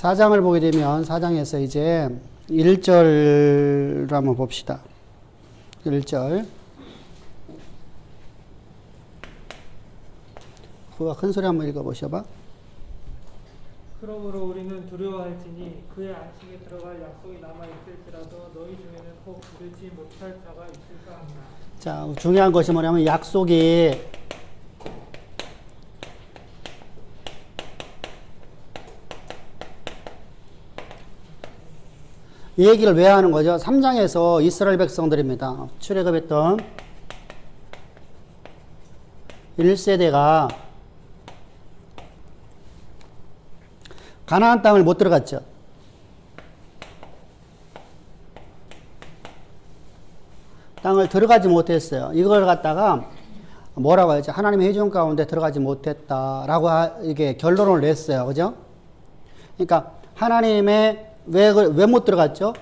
4장을 보게 되면 4장에서 이제 1절을 한번 봅시다. 1절. 그거 큰 소리 한번 읽어보셔봐. 그러므로 우리는 두려워할지니 그의 안식에 들어갈 약속이 남아있을지라도 너희 중에는 혹 이르지 못할 자가 있을까 하나. 자, 중요한 것이 뭐냐면 약속이 이 얘기를 왜 하는 거죠? 3장에서 이스라엘 백성들입니다. 출애굽했던 1세대가 가나안 땅을 못 들어갔죠. 땅을 들어가지 못했어요. 이걸 갖다가 뭐라고 하죠? 하나님의 회중 가운데 들어가지 못했다라고 이게 결론을 냈어요. 그죠? 그러니까 하나님의 왜 못 들어갔죠?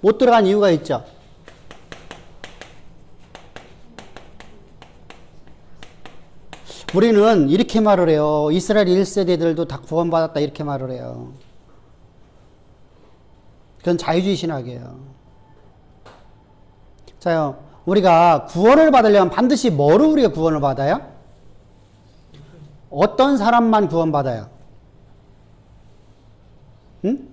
못 들어간 이유가 있죠. 우리는 이렇게 말을 해요. 이스라엘 1세대들도 다 구원받았다 이렇게 말을 해요. 그건 자유주의 신학이에요. 자요, 우리가 구원을 받으려면 반드시 뭐로 우리가 구원을 받아요? 어떤 사람만 구원받아요? 응?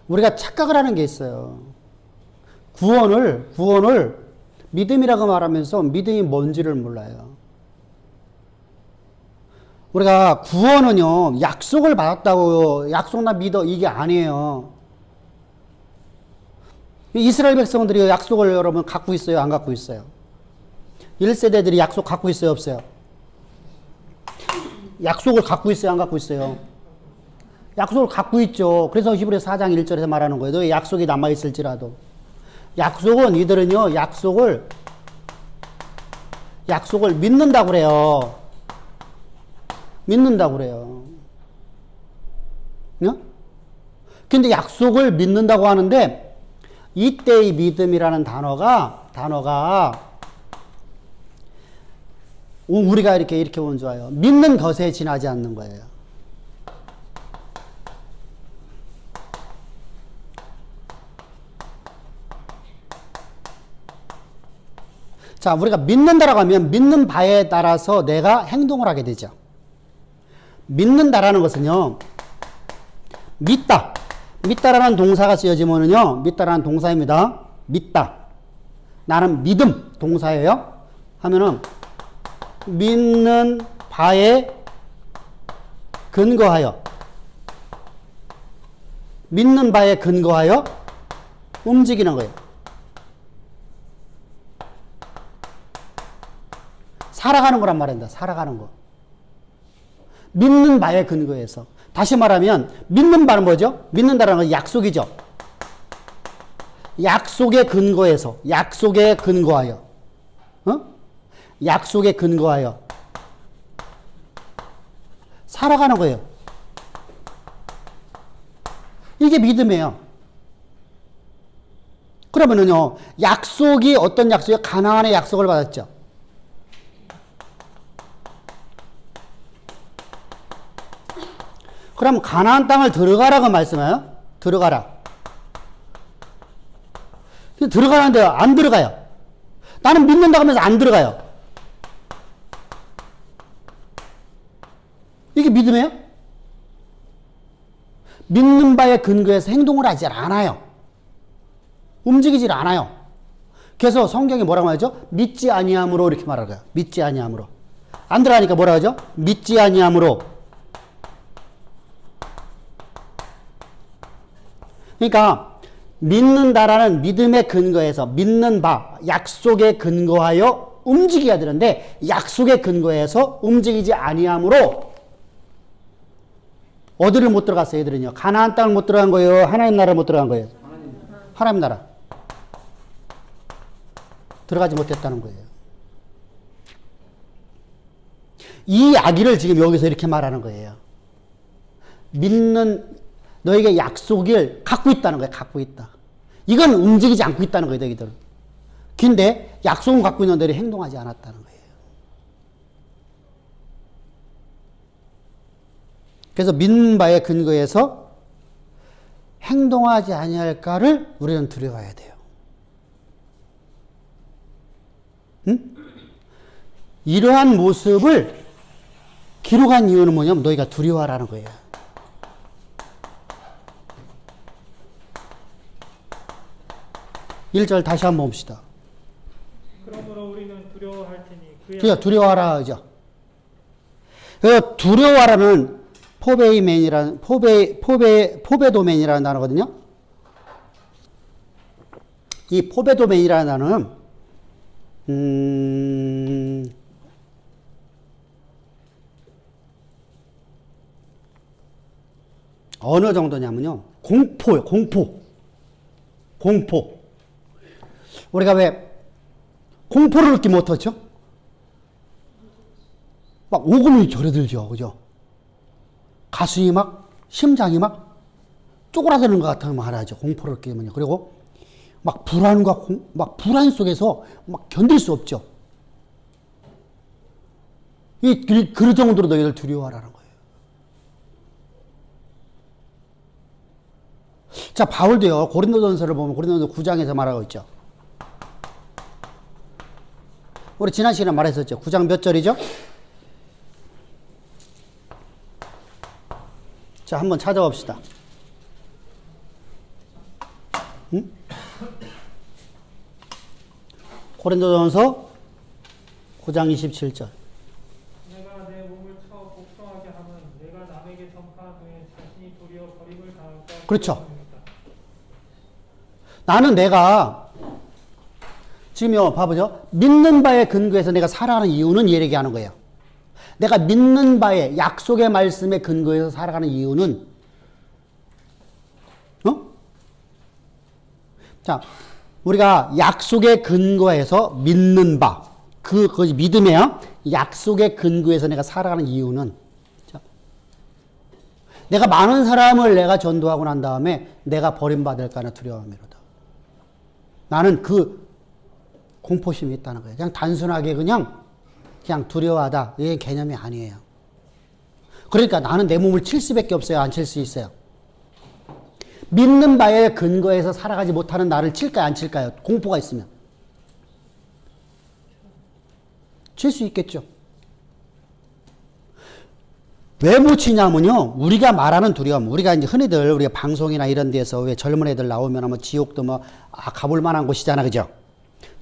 우리가 착각을 하는 게 있어요. 구원을 믿음이라고 말하면서 믿음이 뭔지를 몰라요. 우리가 구원은요, 약속을 받았다고, 약속 나 믿어, 이게 아니에요. 이스라엘 백성들이 약속을 여러분 갖고 있어요? 안 갖고 있어요? 1세대들이 약속 갖고 있어요? 없어요? 약속을 갖고 있어요? 안 갖고 있어요? 약속을 갖고 있죠. 그래서 히브리서 4장 1절에서 말하는 거예요. 너의 약속이 남아있을지라도. 약속은 이들은요, 약속을 믿는다고 그래요. 믿는다고 그래요. 응? 근데 약속을 믿는다고 하는데, 이때의 믿음이라는 단어가, 우리가 이렇게 보면 좋아요. 믿는 것에 지나지 않는 거예요. 자, 우리가 믿는다라고 하면 믿는 바에 따라서 내가 행동을 하게 되죠. 믿는다라는 것은요, 믿다라는 동사가 쓰여지면은요, 믿다라는 동사입니다. 믿다. 나는 믿음 동사예요. 하면은 믿는 바에 근거하여 움직이는 거예요. 살아가는 거란 말입니다. 살아가는 거. 믿는 바에 근거해서. 다시 말하면 믿는 바는 뭐죠? 믿는다라는 건 약속이죠. 약속에 근거해서, 약속에 근거하여 살아가는 거예요. 이게 믿음이에요. 그러면은요, 약속이 어떤 약속이에요? 가나안의 약속을 받았죠. 그럼 가나안 땅을 들어가라고 말씀해요? 들어가라. 들어가는데 안 들어가요. 나는 믿는다고 하면서 안 들어가요. 이게 믿음이에요? 믿는 바에 근거해서 행동을 하지 않아요. 움직이질 않아요. 그래서 성경이 뭐라고 하죠? 믿지 아니함으로 이렇게 말하고요. 믿지 아니함으로. 안 들어가니까 뭐라고 하죠? 믿지 아니함으로. 그러니까 믿는다라는 믿음의 근거에서 믿는 바, 약속에 근거하여 움직여야 되는데 약속에 근거해서 움직이지 아니함으로 어디를 못 들어갔어요? 얘들은요. 가나안 땅을 못 들어간 거예요? 하나님 나라를 못 들어간 거예요? 하나님 나라. 들어가지 못했다는 거예요. 이 이야기를 지금 여기서 이렇게 말하는 거예요. 너에게 약속을 갖고 있다는 거예요. 갖고 있다. 이건 움직이지 않고 있다는 거예요. 너희들은. 근데 약속을 갖고 있는 너희들이 행동하지 않았다는 거예요. 그래서 믿는 바에 근거해서 행동하지 아니할까를 우리는 두려워해야 돼요. 응? 이러한 모습을 기록한 이유는 뭐냐면 너희가 두려워하라는 거예요. 일절 다시 한번 봅시다. 그러므로 우리는 두려워할 테니 그러니까 두려워하라 하죠. 그래서 두려워하라는 포베이맨이라는 포베도맨이라는 단어거든요. 이 포베도맨이라는 단어는 어느 정도냐면요. 공포요, 공포. 우리가 왜 공포를 느끼면 어떻죠? 막 오금이 저려들죠. 그죠? 가슴이 막, 심장이 막 쪼그라드는 것 같은 말하죠. 공포를 느끼면요. 그리고 막 막 불안 속에서 막 견딜 수 없죠. 그 정도로 너희를 두려워하라는 거예요. 자, 바울도요, 고린도전서를 보면 고린도전서 9장에서 말하고 있죠. 우리 지난 시간에 말했었죠. 9장 몇 절이죠? 자, 한번 찾아봅시다. 응? 고린도전서 9장 27절. 내가 내 몸을 쳐 복종하게 하면 내가 남에게 전파한 후에 자신이 도리어 버림을 당할까. 그렇죠. 나는 내가 지금요, 봐보죠. 믿는 바에 근거해서 내가 살아가는 이유는 이 얘기하는 거예요. 내가 믿는 바에 약속의 말씀에 근거해서 살아가는 이유는, 자, 우리가 약속에 근거해서 믿는 바, 그것이 믿음이에요. 약속에 근거해서 내가 살아가는 이유는, 자, 내가 많은 사람을 내가 전도하고 난 다음에 내가 버림받을까 하는 두려움이로다. 나는 그 공포심이 있다는 거예요. 그냥 단순하게 그냥 두려워하다. 이게 개념이 아니에요. 그러니까 나는 내 몸을 칠 수밖에 없어요. 안 칠 수 있어요. 믿는 바에 근거해서 살아가지 못하는 나를 칠까요? 안 칠까요? 공포가 있으면. 칠 수 있겠죠. 왜 못 치냐면요. 우리가 말하는 두려움. 우리가 이제 흔히들 우리가 방송이나 이런 데서 왜 젊은 애들 나오면 뭐 지옥도 뭐 가볼 만한 곳이잖아. 그죠?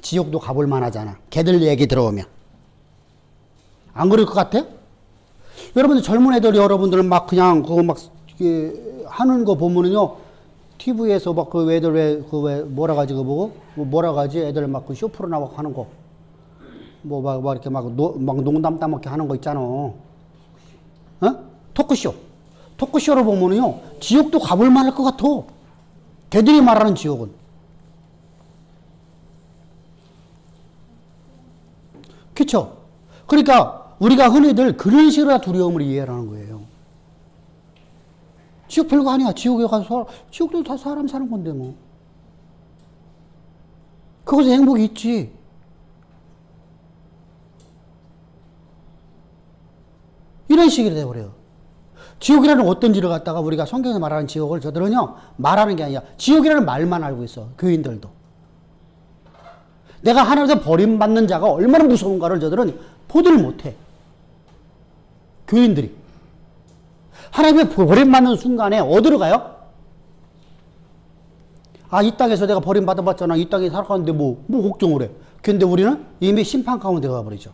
지옥도 가볼 만하잖아. 걔들 얘기 들어오면. 안 그럴 것 같아요? 여러분들 젊은 애들 여러분들은 막 그냥 그거 막 하는 거 보면은요. TV에서 막 그 애들 왜 뭐라 가지 그거 보고 뭐 뭐라 가지 애들 막 그 쇼프로 나와 하는 거. 뭐 막 이렇게 막 농담 따먹게 하는 거 있잖아. 토크쇼. 토크쇼로 보면은요. 지옥도 가볼 만할 것 같아. 걔들이 말하는 지옥은. 그쵸? 그러니까 우리가 흔히들 그런 식으로 두려움을 이해하는 거예요. 지옥 별거 아니야. 지옥에 가서 지옥도 다 사람 사는 건데 뭐. 그것에 행복이 있지. 이런 식이 돼버려요. 지옥이라는 어떤지를 갖다가 우리가 성경에 말하는 지옥을 저들은요 말하는 게 아니야. 지옥이라는 말만 알고 있어. 교인들도. 내가 하나님께서 버림받는 자가 얼마나 무서운가를 저들은 보지를 못해. 교인들이. 하나님의 버림받는 순간에 어디로 가요? 아, 이 땅에서 내가 버림받아봤잖아. 이 땅에 살아가는데 뭐 걱정을 해. 근데 우리는 이미 심판 가운데 가버리죠.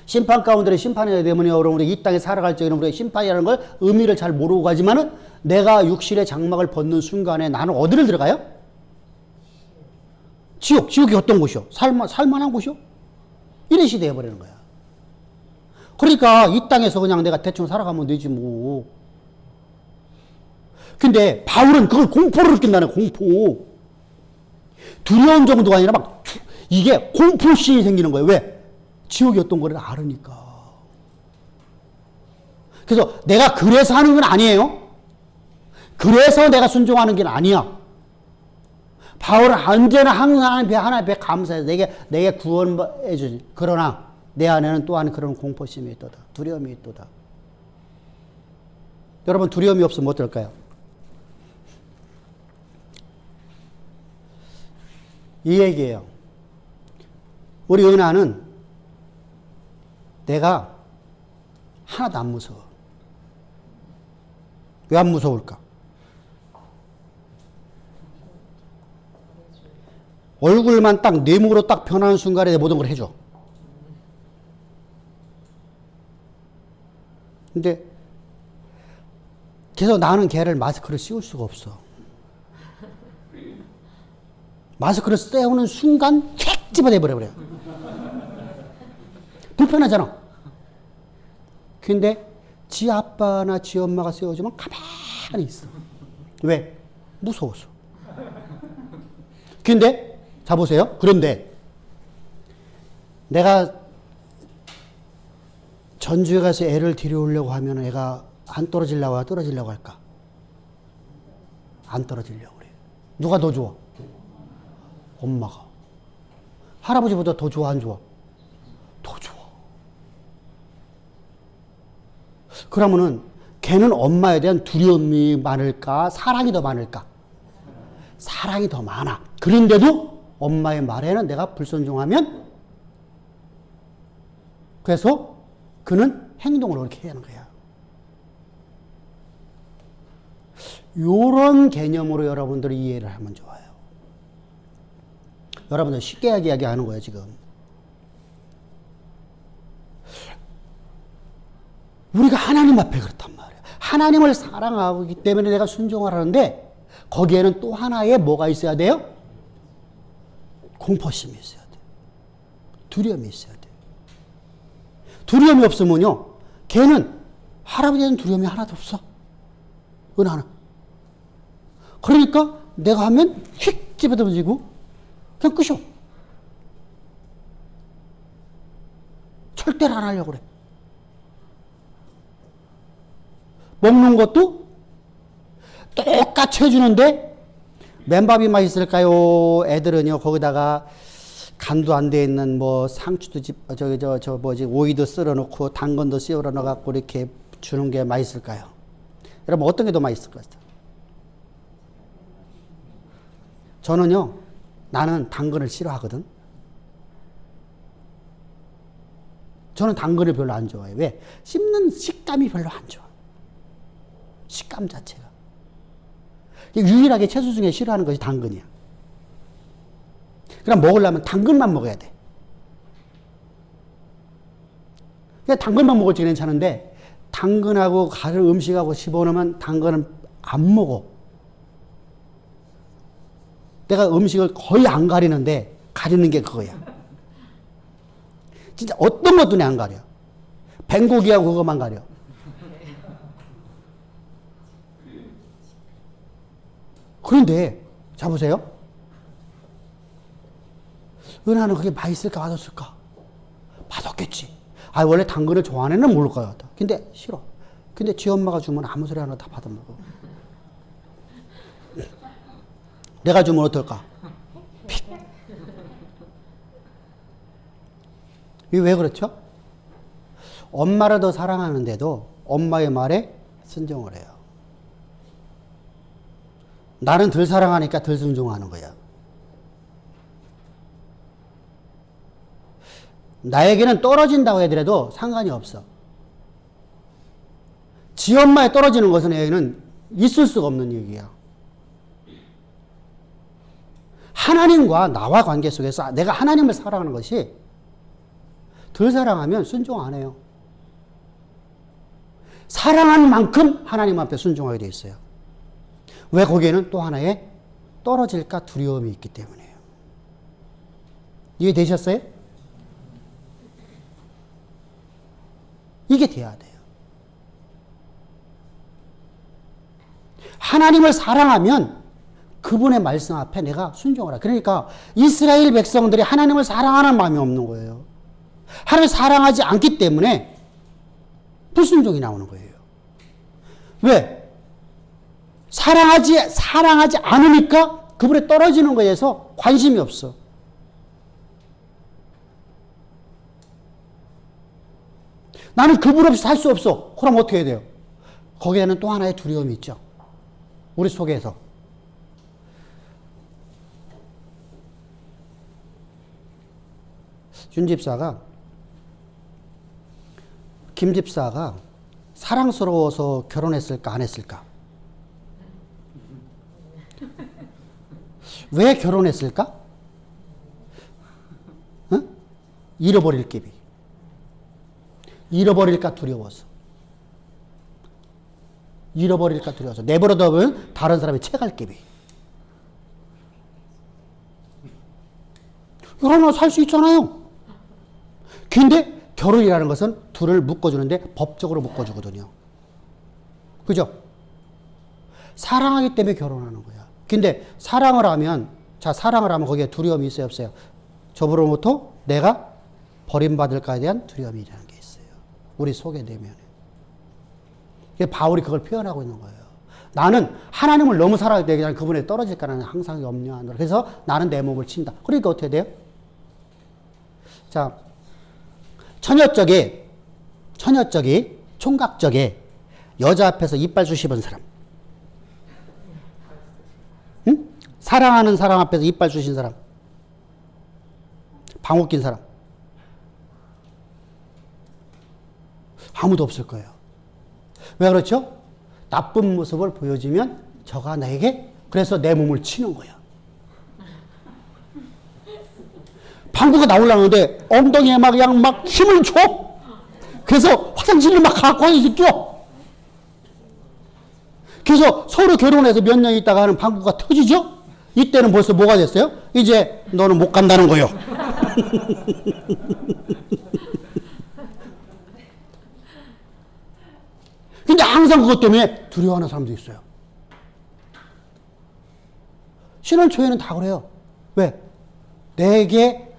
심판 가운데 심판이 되면 여러분 우리 이 땅에 살아갈 적에는 우리가 심판이라는 걸 의미를 잘 모르고 가지만은 내가 육신의 장막을 벗는 순간에 나는 어디를 들어가요? 지옥이 어떤 곳이요? 살만한 곳이요? 이런 시대에 해버리는 거야. 그러니까 이 땅에서 그냥 내가 대충 살아가면 되지 뭐. 근데 바울은 그걸 공포를 느낀다네. 공포. 두려운 정도가 아니라 막 이게 공포심이 생기는 거예요. 왜? 지옥이 어떤 거를 알으니까. 그래서 내가 그래서 하는 건 아니에요. 그래서 내가 순종하는 게 아니야. 바울은 언제나 항상 하나님 앞에 감사해서 내게 구원해 주지. 그러나 내 안에는 또한 그런 공포심이 있도다. 두려움이 있도다. 여러분 두려움이 없으면 어떨까요? 이 얘기예요. 우리 은하는 내가 하나도 안 무서워. 왜 안 무서울까? 얼굴만 딱 뇌물로 딱 변하는 순간에 내 모든 걸 해줘. 근데 계속 나는 걔를 마스크를 씌울 수가 없어. 마스크를 씌우는 순간 휙 집어내버려요. 불편하잖아. 근데 지 아빠나 지 엄마가 씌워주면 가만히 있어. 왜? 무서워서. 근데 자 보세요. 그런데 내가 전주에 가서 애를 데려오려고 하면 애가 안 떨어지려고 떨어지려고 할까? 안 떨어지려고 그래. 누가 더 좋아? 엄마가. 할아버지보다 더 좋아, 안 좋아? 더 좋아. 그러면은 걔는 엄마에 대한 두려움이 많을까? 사랑이 더 많을까? 사랑이 더 많아. 그런데도 엄마의 말에는 내가 불순종하면 그래서 그는 행동을 그렇게 하는 거야. 이런 개념으로 여러분들이 이해를 하면 좋아요. 여러분들 쉽게 이야기하는 거예요, 지금. 우리가 하나님 앞에 그렇단 말이에요. 하나님을 사랑하기 때문에 내가 순종을 하는데 거기에는 또 하나의 뭐가 있어야 돼요? 공포심이 있어야 돼요. 두려움이 있어야 돼요. 두려움이 없으면요, 걔는 할아버지에 대한 두려움이 하나도 없어. 은하는. 그러니까 내가 하면 휙 집어던지고 그냥 끝이요. 절대로 안 하려고 그래. 먹는 것도 똑같이 해주는데 맨밥이 맛있을까요? 애들은요, 거기다가 간도 안 돼 있는 뭐 상추도 오이도 썰어 놓고 당근도 씌워 넣어갖고 이렇게 주는 게 맛있을까요? 여러분, 어떤 게 더 맛있을 것 같아요? 저는요, 나는 당근을 싫어하거든. 저는 당근을 별로 안 좋아해요. 왜? 씹는 식감이 별로 안 좋아. 식감 자체가. 유일하게 채소 중에 싫어하는 것이 당근이야. 그럼 먹으려면 당근만 먹어야 돼. 그냥 당근만 먹을지 괜찮은데 당근하고 가를 음식하고 집어넣으면 당근은 안 먹어. 내가 음식을 거의 안 가리는데 가리는 게 그거야. 진짜 어떤 것도 내 안 가려. 뱅고기하고 그것만 가려. 그런데 자 보세요. 은하는 그게 맛있을까 맛없을까? 맛없겠지. 아, 원래 당근을 좋아하는 애는 모를 것 같아. 근데 싫어. 근데 지 엄마가 주면 아무 소리 하나 다 받아먹어. 내가 주면 어떨까? 픽. 이게 왜 그렇죠? 엄마를 더 사랑하는데도 엄마의 말에 순종을 해요. 나는 덜 사랑하니까 덜 순종하는 거야. 나에게는 떨어진다고 해더라도 상관이 없어. 지 엄마에 떨어지는 것은 얘는 있을 수가 없는 얘기야. 하나님과 나와 관계 속에서 내가 하나님을 사랑하는 것이 덜 사랑하면 순종 안 해요. 사랑하는 만큼 하나님 앞에 순종하게 돼 있어요. 왜? 거기에는 또 하나의 떨어질까 두려움이 있기 때문이에요. 이해되셨어요? 이게 돼야 돼요. 하나님을 사랑하면 그분의 말씀 앞에 내가 순종을 하. 그러니까 이스라엘 백성들이 하나님을 사랑하는 마음이 없는 거예요. 하나님을 사랑하지 않기 때문에 불순종이 나오는 거예요. 왜? 사랑하지 않으니까 그분에 떨어지는 거에 대해서 관심이 없어. 나는 그분 없이 살 수 없어. 그럼 어떻게 해야 돼요? 거기에는 또 하나의 두려움이 있죠. 우리 속에서. 윤 집사가, 김 집사가 사랑스러워서 결혼했을까, 안 했을까? 왜 결혼했을까? 응? 잃어버릴 기비. 잃어버릴까 두려워서. 잃어버릴까 두려워서. 내버려두면 다른 사람이 채갈 기비. 결혼하면 살 수 있잖아요. 근데 결혼이라는 것은 둘을 묶어주는데 법적으로 묶어주거든요. 그죠? 사랑하기 때문에 결혼하는 거야. 근데 사랑을 하면 거기에 두려움이 있어요, 없어요? 저부로부터 내가 버림받을까에 대한 두려움이라는 게 있어요. 우리 속에 내면에. 바울이 그걸 표현하고 있는 거예요. 나는 하나님을 너무 사랑하기 때문에 그냥 그분에 떨어질까라는 항상 염려하노라. 그래서 나는 내 몸을 친다. 그러니까 어떻게 돼요? 자, 처녀적이 총각적에 여자 앞에서 이빨 쑤씹은 사람. 응? 사랑하는 사람 앞에서 이빨 쑤신 사람. 방귀 낀 사람. 아무도 없을 거예요. 왜 그렇죠? 나쁜 모습을 보여주면 저가 나에게 그래서 내 몸을 치는 거야. 방구가 나오려는데 엉덩이에 막 그냥 막 힘을 줘. 그래서 화장실을 막 갖고 와서 껴. 그래서 서로 결혼해서 몇 년 있다가 하는 방구가 터지죠? 이때는 벌써 뭐가 됐어요? 이제 너는 못 간다는 거요. 근데 항상 그것 때문에 두려워하는 사람도 있어요. 신혼 초에는 다 그래요. 왜? 내게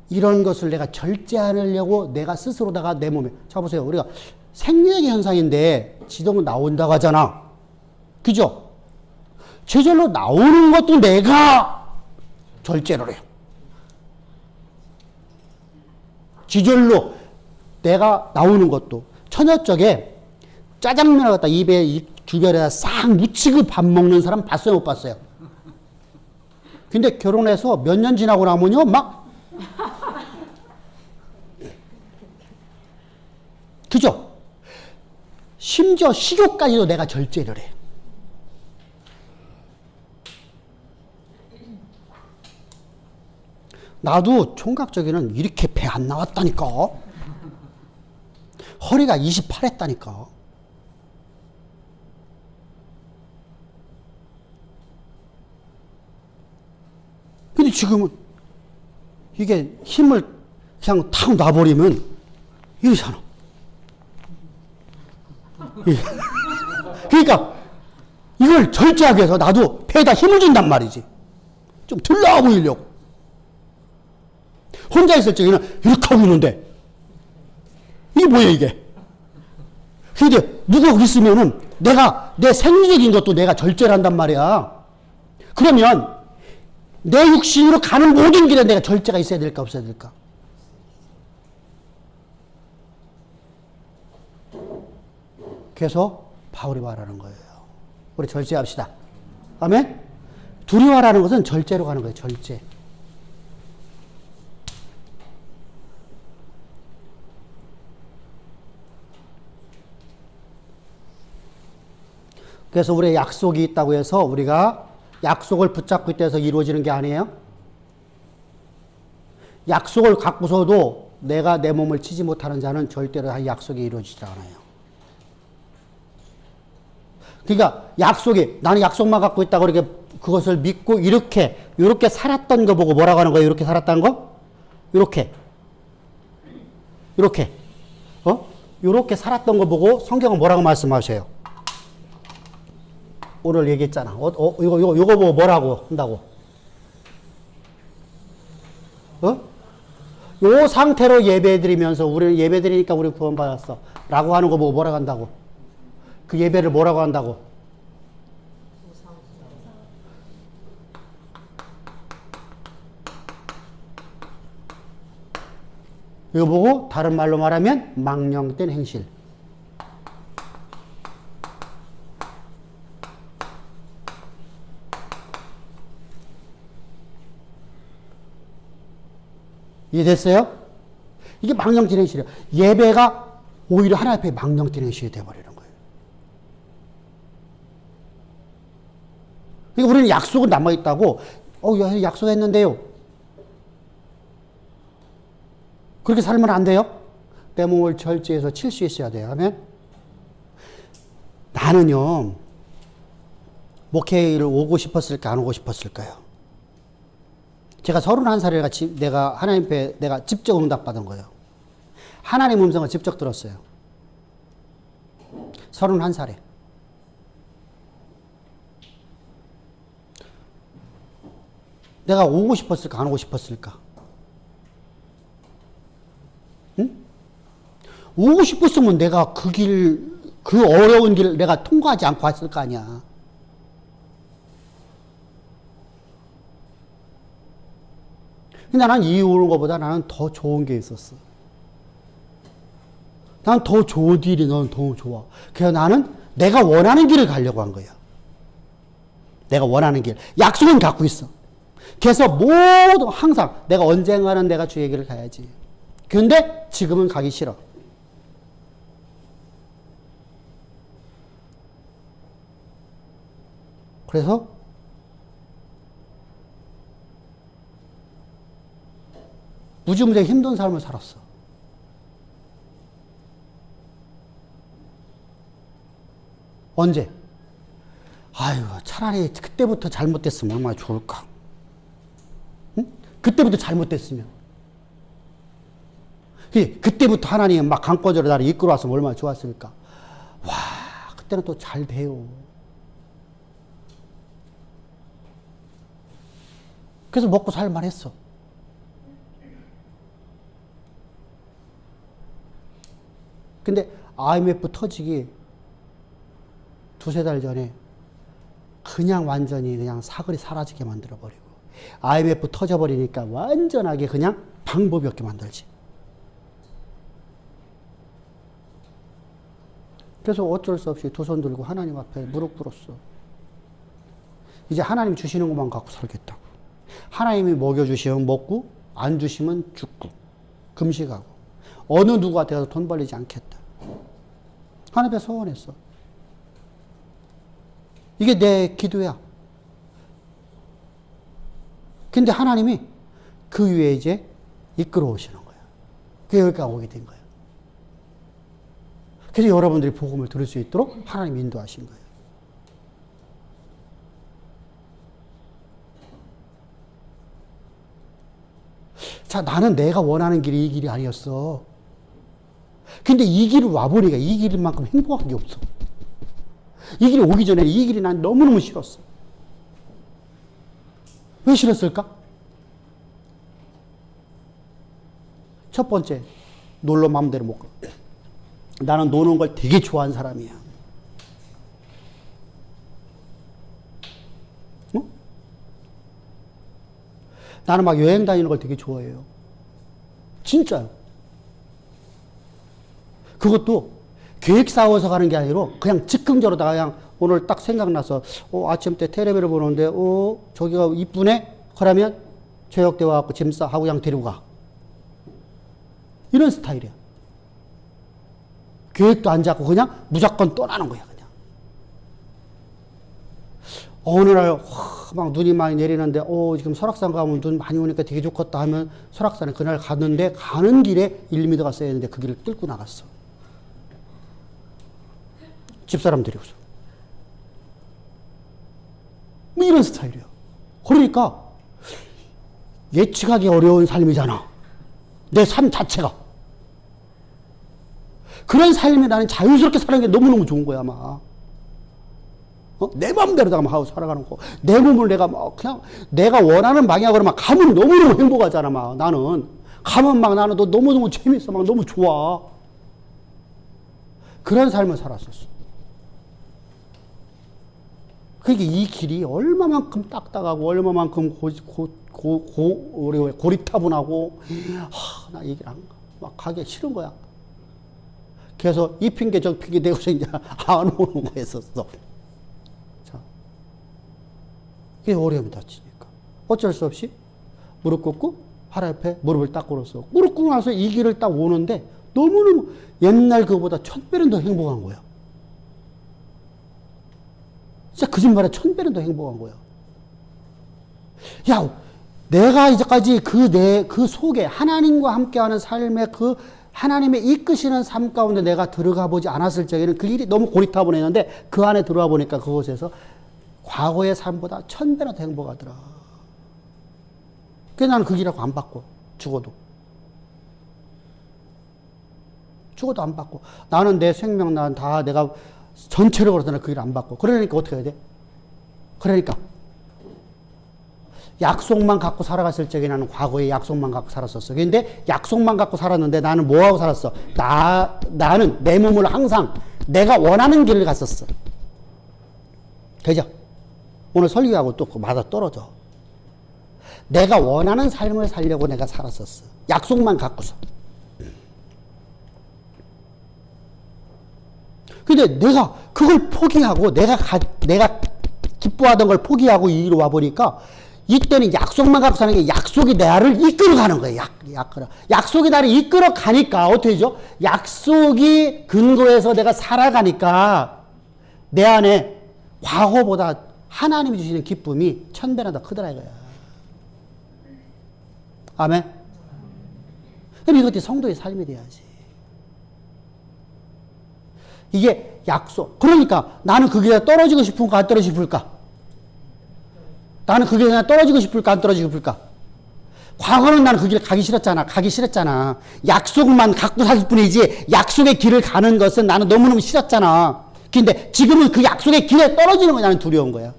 이런 것을 내가 절제하려고 내가 스스로다가 내 몸에. 자, 보세요. 우리가 생리의 현상인데 지동은 나온다고 하잖아. 그죠? 저절로 나오는 것도 내가 절제를 해요. 지절로 내가 나오는 것도. 처녀적에 짜장면을 갖다 입에 주변에다 싹 묻히고 밥 먹는 사람 봤어요, 못 봤어요? 근데 결혼해서 몇 년 지나고 나면요, 막 그죠? 심지어 식욕까지도 내가 절제를 해. 나도 총각적에는 이렇게 배 안 나왔다니까. 허리가 28 했다니까. 근데 지금은 이게 힘을 그냥 탁 놔버리면 이러잖아. 그러니까 이걸 절제하기 위해서 나도 배에다 힘을 준단 말이지. 좀 들나와 보이려고. 혼자 있을 적에는 이렇게 하고 있는데 이게 뭐야 이게. 근데 누가 거기 있으면은 내가 내 생리적인 것도 내가 절제를 한단 말이야. 그러면 내 육신으로 가는 모든 길에 내가 절제가 있어야 될까 없어야 될까? 그래서 바울이 말하는 거예요. 우리 절제합시다. 아멘? 두려워하라는 것은 절제로 가는 거예요. 절제. 그래서 우리의 약속이 있다고 해서 우리가 약속을 붙잡고 있다 해서 이루어지는 게 아니에요. 약속을 갖고서도 내가 내 몸을 치지 못하는 자는 절대로 약속이 이루어지지 않아요. 그러니까 약속이 나는 약속만 갖고 있다고 이렇게 그것을 믿고 이렇게 살았던 거 보고 뭐라고 하는 거예요? 이렇게 살았다는 거? 이렇게 이렇게 살았던 거 보고 성경은 뭐라고 말씀하셔요? 오늘 얘기했잖아. 이거 보고 뭐라고 한다고? 요 상태로 예배드리면서 우리는 예배드리니까 우리 구원받았어. 라고 하는 거 보고 뭐라고 한다고? 그 예배를 뭐라고 한다고? 이거 보고 다른 말로 말하면 망령된 행실. 이해됐어요? 이게 망령진행실이에요. 예배가 오히려 하나님 앞에 망령진행실이 되어버리는 거예요. 그러니까 우리는 약속은 남아있다고, 약속했는데요. 그렇게 살면 안 돼요? 내 몸을 절제해서 칠 수 있어야 돼요. 아멘? 나는요, 목회를 오고 싶었을까, 안 오고 싶었을까요? 제가 31살에 내가 하나님 앞에 내가 직접 응답받은 거예요. 하나님 음성을 직접 들었어요. 31살에. 내가 오고 싶었을까, 안 오고 싶었을까? 응? 오고 싶었으면 내가 그 어려운 길을 내가 통과하지 않고 왔을 거 아니야. 근데 나는 이 오는 것보다 나는 더 좋은 게 있었어. 난 더 좋은 길이 너는 더 좋아. 그래서 나는 내가 원하는 길을 가려고 한 거야. 내가 원하는 길. 약속은 갖고 있어. 그래서 모두 항상 내가 언젠가는 내가 주의 길을 가야지. 근데 지금은 가기 싫어. 그래서 무지무지하게 힘든 삶을 살았어. 언제? 아유, 차라리 그때부터 잘못됐으면 얼마나 좋을까. 응? 그때부터 잘못됐으면. 그때부터 하나님 막 강권으로 나를 이끌어왔으면 얼마나 좋았을까. 와, 그때는 또 잘 돼요. 그래서 먹고 살만 했어. 근데 IMF 터지기 두세 달 전에 그냥 완전히 그냥 사글이 사라지게 만들어버리고 IMF 터져버리니까 완전하게 그냥 방법이 없게 만들지. 그래서 어쩔 수 없이 두 손 들고 하나님 앞에 무릎 꿇었어. 이제 하나님 주시는 것만 갖고 살겠다고. 하나님이 먹여주시면 먹고 안 주시면 죽고 금식하고 어느 누구한테 가서 돈 벌리지 않겠다. 하나님 앞에 소원했어. 이게 내 기도야. 근데 하나님이 그 위에 이제 이끌어 오시는 거야. 그 여기까지 오게 된 거야. 그래서 여러분들이 복음을 들을 수 있도록 하나님이 인도하신 거예요. 자, 나는 내가 원하는 길이 이 길이 아니었어. 근데 이 길을 와보니까 이 길만큼 행복한 게 없어. 이 길이 오기 전에 이 길이 난 너무너무 싫었어. 왜 싫었을까? 첫 번째, 놀러 마음대로 못 가. 나는 노는 걸 되게 좋아하는 사람이야. 어? 나는 막 여행 다니는 걸 되게 좋아해요. 진짜요. 그것도 계획 세워서 가는 게 아니라 그냥 즉흥적으로다가 그냥 오늘 딱 생각나서 아침 때 텔레비를 보는데 저기가 이쁘네? 그러면 저녁 때 와갖고 짐 싸하고 그냥 데리고 가. 이런 스타일이야. 계획도 안 잡고 그냥 무조건 떠나는 거야, 그냥. 어느 날, 막 눈이 많이 내리는데, 지금 설악산 가면 눈 많이 오니까 되게 좋겠다 하면 설악산에 그날 갔는데, 가는 길에 1m가 써야 되는데 그 길을 뚫고 나갔어. 집사람 데리고서. 뭐 이런 스타일이야. 그러니까, 예측하기 어려운 삶이잖아. 내 삶 자체가. 그런 삶에 나는 자유스럽게 사는 게 너무너무 좋은 거야, 아마. 내 마음대로다가 막 하고 살아가는 거. 내 몸을 내가 막 그냥 내가 원하는 방향으로 막 가면 너무너무 행복하잖아, 막. 나는. 가면 막 나는 너무너무 재밌어. 막 너무 좋아. 그런 삶을 살았었어. 그게 이 길이 얼마만큼 딱딱하고, 얼마만큼 고리타분하고, 나 이 길 막 가기 싫은 거야. 그래서 이 핑계 저 핑계 대고서 이제 안 오는 거였었어. 자, 이게 어려움이 닥치니까 어쩔 수 없이 무릎 꿇고 하나님 앞에 무릎을 딱 꿇었어. 무릎 꿇고 나서 이 길을 딱 오는데 너무너무 옛날 그보다 1000배는 더 행복한 거야. 진짜 거짓말에 1000배는 더 행복한 거야. 야, 내가 이제까지 그 속에 하나님과 함께하는 삶의 그 하나님의 이끄시는 삶 가운데 내가 들어가 보지 않았을 적에는 그 일이 너무 고리타분했는데 그 안에 들어와 보니까 그곳에서 과거의 삶보다 1000배나 더 행복하더라. 그래서 나는 그 길하고 안 바꿔. 죽어도 안 바꿔. 나는 내 생명, 난 다 내가 전체를 걸어서 그 길 안 바꿔. 그러니까 어떻게 해야 돼? 그러니까 약속만 갖고 살아갔을 적에 나는 과거에 약속만 갖고 살았었어. 근데 약속만 갖고 살았는데 나는 뭐하고 살았어? 나는 내 몸을 항상 내가 원하는 길을 갔었어. 그죠? 오늘 설교하고 또 맞아 떨어져. 내가 원하는 삶을 살려고 내가 살았었어. 약속만 갖고서. 근데 내가 그걸 포기하고 내가 기뻐하던 걸 포기하고 이리로 와보니까 이때는 약속만 갖고 사는 게 약속이 나를 이끌어가는 거예요. 약속이 나를 이끌어가니까 어떻게 되죠? 약속이 근거해서 내가 살아가니까 내 안에 과거보다 하나님이 주시는 기쁨이 1000배나 더 크더라 이거야. 아멘? 그럼 이것이 성도의 삶이 돼야지. 이게 약속. 그러니까 나는 그 길에 떨어지고 싶을까 안 떨어지고 싶을까? 나는 그 길에 떨어지고 싶을까 안 떨어지고 싶을까? 과거는 나는 그 길에 가기 싫었잖아. 약속만 갖고 살 뿐이지 약속의 길을 가는 것은 나는 너무너무 싫었잖아. 근데 지금은 그 약속의 길에 떨어지는 거 나는 두려운 거야.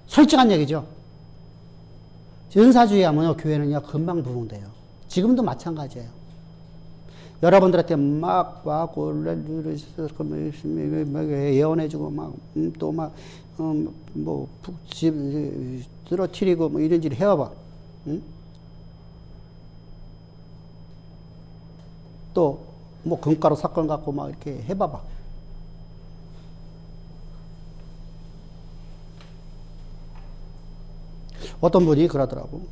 솔직한 얘기죠. 은사주의 하면요, 교회는요, 금방 부흥돼요. 지금도 마찬가지예요. 여러분들한테 막 예언해주고 쓰러뜨리고 이런 질 해와봐. 응? 또 금가루 사건 갖고 막 이렇게 해봐봐. 어떤 분이 그러더라고.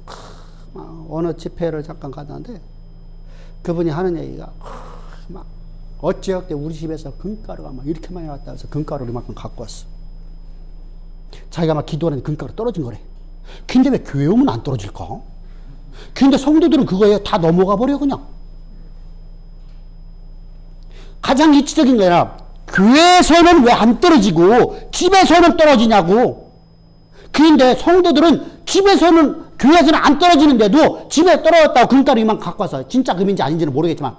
어느 집회를 잠깐 갔는데 그분이 하는 얘기가 막 어찌어찌 우리 집에서 금가루가 막 이렇게 많이 왔다 해서 금가루를 이만큼 갖고 왔어. 자기가 막 기도하는데 금가루 떨어진 거래. 근데 왜 교회 오면 안 떨어질까? 근데 성도들은 그거에 다 넘어가 버려 그냥. 가장 이치적인 거야. 교회에서는 왜 안 떨어지고 집에서는 떨어지냐고. 그런데 성도들은 교회에서는 안 떨어지는데도 집에 떨어졌다고 금가루 이만 갖고 와서 진짜 금인지 아닌지는 모르겠지만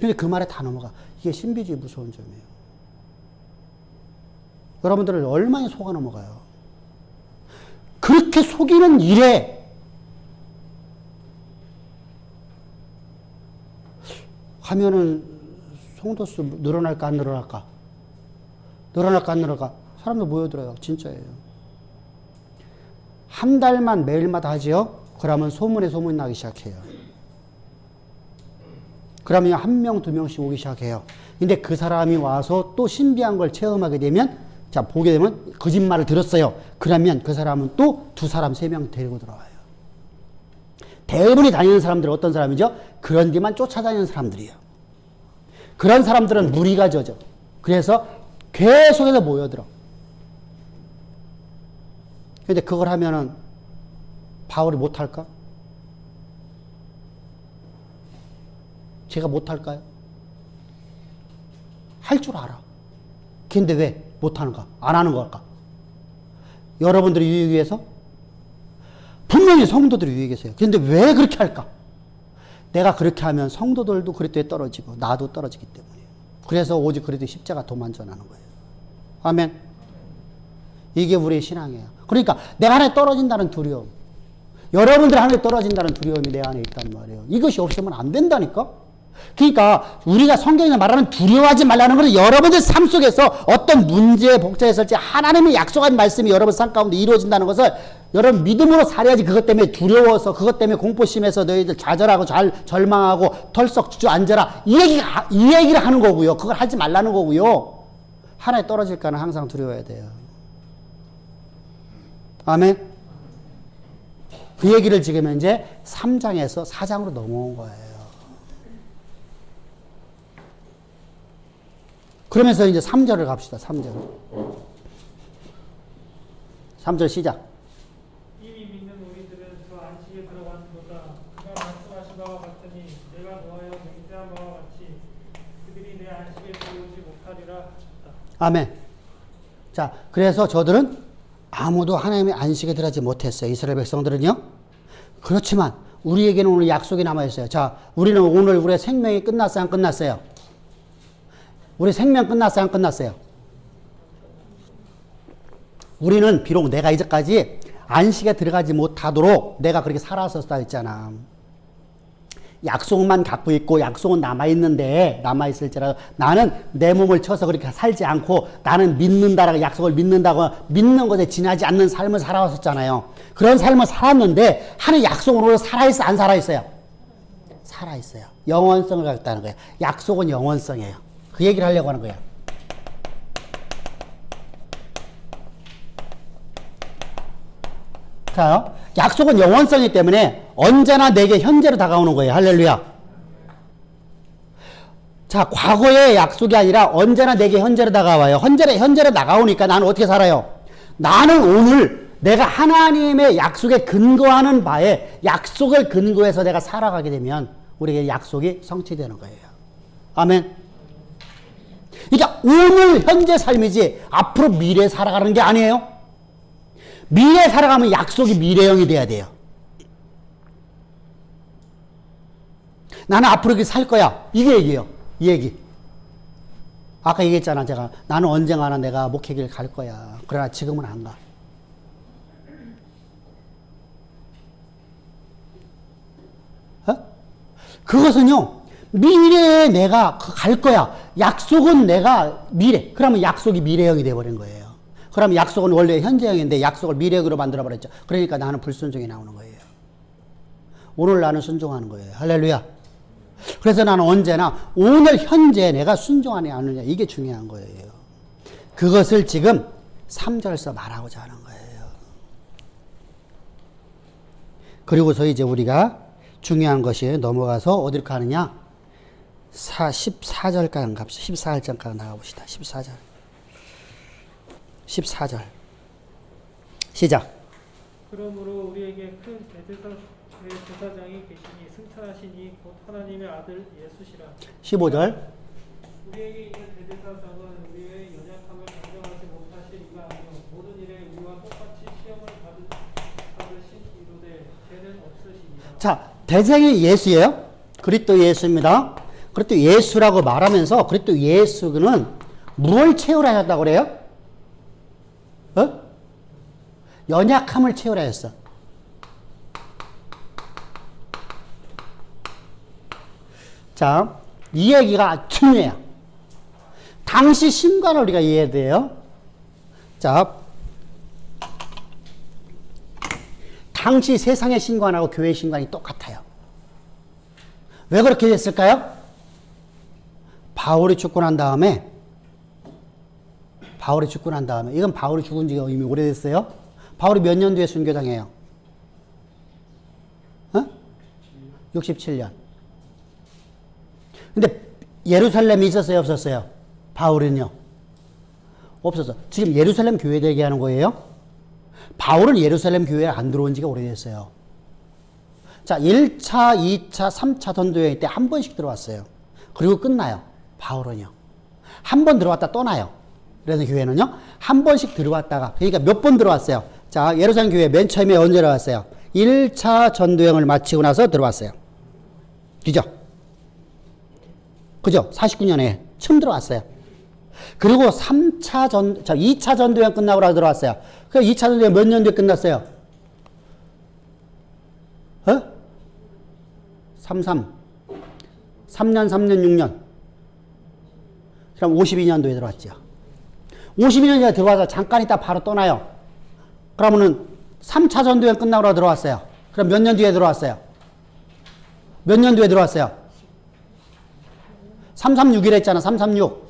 근데 그 말에 다 넘어가. 이게 신비주의 무서운 점이에요. 여러분들을 얼마나 속아 넘어가요. 그렇게 속이는 일에 하면은 성도수 늘어날까 안 늘어날까? 늘어날까 안 늘어날까? 사람들 모여들어요. 진짜예요. 한 달만 매일마다 하지요? 그러면 소문에 소문이 나기 시작해요. 그러면 1명, 2명씩 오기 시작해요. 근데 그 사람이 와서 또 신비한 걸 체험하게 되면, 자, 보게 되면 거짓말을 들었어요. 그러면 그 사람은 또 2사람, 3명 데리고 들어와요. 대부분이 다니는 사람들은 어떤 사람이죠? 그런 데만 쫓아다니는 사람들이에요. 그런 사람들은 무리가 져져. 그래서 계속해서 모여들어. 근데 그걸 하면은 바울이 못할까? 제가 못할까요? 할 줄 알아. 근데 왜 못하는가? 안 하는 걸까? 여러분들이 유익 위해서? 분명히 성도들이 유익 위해서요. 근데 왜 그렇게 할까? 내가 그렇게 하면 성도들도 그리스도에 떨어지고 나도 떨어지기 때문이에요. 그래서 오직 그리스도 십자가 도만전하는 거예요. 아멘. 이게 우리의 신앙이에요. 그러니까 내가 하나에 떨어진다는 두려움, 여러분들 하나에 떨어진다는 두려움이 내 안에 있단 말이에요. 이것이 없으면 안 된다니까. 그러니까 우리가 성경에 말하는 두려워하지 말라는 것은 여러분들 삶 속에서 어떤 문제에 복잡했을지 하나님의 약속한 말씀이 여러분 삶 가운데 이루어진다는 것을 여러분 믿음으로 살아야지. 그것 때문에 두려워서, 그것 때문에 공포심에서 너희들 좌절하고 절망하고 털썩 주저앉아라 이 얘기를 하는 거고요. 그걸 하지 말라는 거고요. 하나에 떨어질까는 항상 두려워야 돼요. 아멘? 그 얘기를 지금 이제 3장에서 4장으로 넘어온 거예요. 그러면서 이제 3절을 갑시다. 3절. 3절 시작. 이미 믿는 우리들은 그 안식에 들어가는도다. 그가 말씀하신 바와 같으니 내가 노하여 맹세한 바와 같이 그들이 내 안식에 들어오지 못하리라 하셨다. 아멘. 자, 그래서 저들은 아무도 하나님의 안식에 들어가지 못했어요. 이스라엘 백성들은요. 그렇지만 우리에게는 오늘 약속이 남아있어요. 자, 우리는 오늘 우리의 생명이 끝났어요? 안 끝났어요? 우리 생명 끝났어요? 안 끝났어요? 우리는 비록 내가 이제까지 안식에 들어가지 못하도록 내가 그렇게 살았었다 했잖아. 약속만 갖고 있고 약속은 남아있는데 남아있을지라도 나는 내 몸을 쳐서 그렇게 살지 않고 나는 믿는다라고 약속을 믿는다고 믿는 것에 지나지 않는 삶을 살아왔었잖아요. 그런 삶을 살았는데 하는 약속으로 살아있어 안 살아있어요? 살아있어요. 영원성을 갖다는 거예요. 약속은 영원성이에요. 그 얘기를 하려고 하는 거예요. 자, 약속은 영원성이기 때문에 언제나 내게 현재로 다가오는 거예요. 할렐루야. 자, 과거의 약속이 아니라 언제나 내게 현재로 다가와요. 현재로 다가오니까 나는 어떻게 살아요? 나는 오늘 내가 하나님의 약속에 근거하는 바에 약속을 근거해서 내가 살아가게 되면 우리에게 약속이 성취되는 거예요. 아멘. 그러니까 오늘 현재 삶이지 앞으로 미래에 살아가는 게 아니에요. 미래에 살아가면 약속이 미래형이 돼야 돼요. 나는 앞으로 이렇게 살 거야. 이게 얘기예요. 이 얘기. 아까 얘기했잖아. 제가 나는 언젠가는 내가 목회길 갈 거야. 그러나 지금은 안 가. 그것은요. 미래에 내가 갈 거야. 약속은 내가 미래. 그러면 약속이 미래형이 돼버린 거예요. 그러면 약속은 원래 현재형인데 약속을 미래형으로 만들어버렸죠. 그러니까 나는 불순종이 나오는 거예요. 오늘 나는 순종하는 거예요. 할렐루야. 그래서 나는 언제나 오늘 현재 내가 순종하느냐 안 하느냐 이게 중요한 거예요. 그것을 지금 3절에서 말하고자 하는 거예요. 그리고서 이제 우리가 중요한 것이 넘어가서 어디로 가느냐? 14절까지 갑시다. 14절까지 나가봅시다. 14절. 14절. 시작. 그러므로 우리에게 큰 대제사장이 계시니 승천하시니 곧 하나님의 아들 예수시라. 15절. 우리에게 있는 대제사장은 우리의 연약함을 감정하지 못하실 이가 아니요 모든 일에 우리와 똑같이 시험을 받으신 이로되 죄는 없으시니라. 자, 대장이 예수예요. 그리스도 예수입니다. 그리스도 예수라고 말하면서 그리스도 예수는 무엇을 채우라 하셨다고 그래요? 연약함을 채우라 했어. 자, 이 얘기가 중요해요. 당시 신관을 우리가 이해해야 돼요. 자, 당시 세상의 신관하고 교회의 신관이 똑같아요. 왜 그렇게 됐을까요? 바울이 죽고 난 다음에 이건 바울이 죽은 지가 이미 오래됐어요. 바울이 몇 년도에 순교당해요? 67년. 근데 예루살렘에 있었어요? 없었어요? 바울은요? 없었어. 지금 예루살렘 교회 얘기하는 거예요? 바울은 예루살렘 교회에 안 들어온 지가 오래됐어요. 자, 1차, 2차, 3차 전도여행 때 한 번씩 들어왔어요. 그리고 끝나요. 바울은요. 한 번 들어왔다 떠나요. 그래서 교회는요. 한 번씩 들어왔다가, 그러니까 몇 번 들어왔어요. 자, 예루살렘 교회 맨 처음에 언제 들어왔어요? 1차 전도여행을 마치고 나서 들어왔어요. 그죠? 49년에 처음 들어왔어요. 그리고 2차 전도여행 끝나고 나서 들어왔어요. 그 2차 전도여행 몇 년 뒤에 끝났어요? 3년, 6년. 그럼 52년도에 들어왔죠. 52년도에 들어와서 잠깐 있다 바로 떠나요. 그러면은 3차 전도여행 끝나고 들어왔어요. 그럼 몇 년 뒤에 들어왔어요? 몇 년 뒤에 들어왔어요? 336이라 했잖아. 336.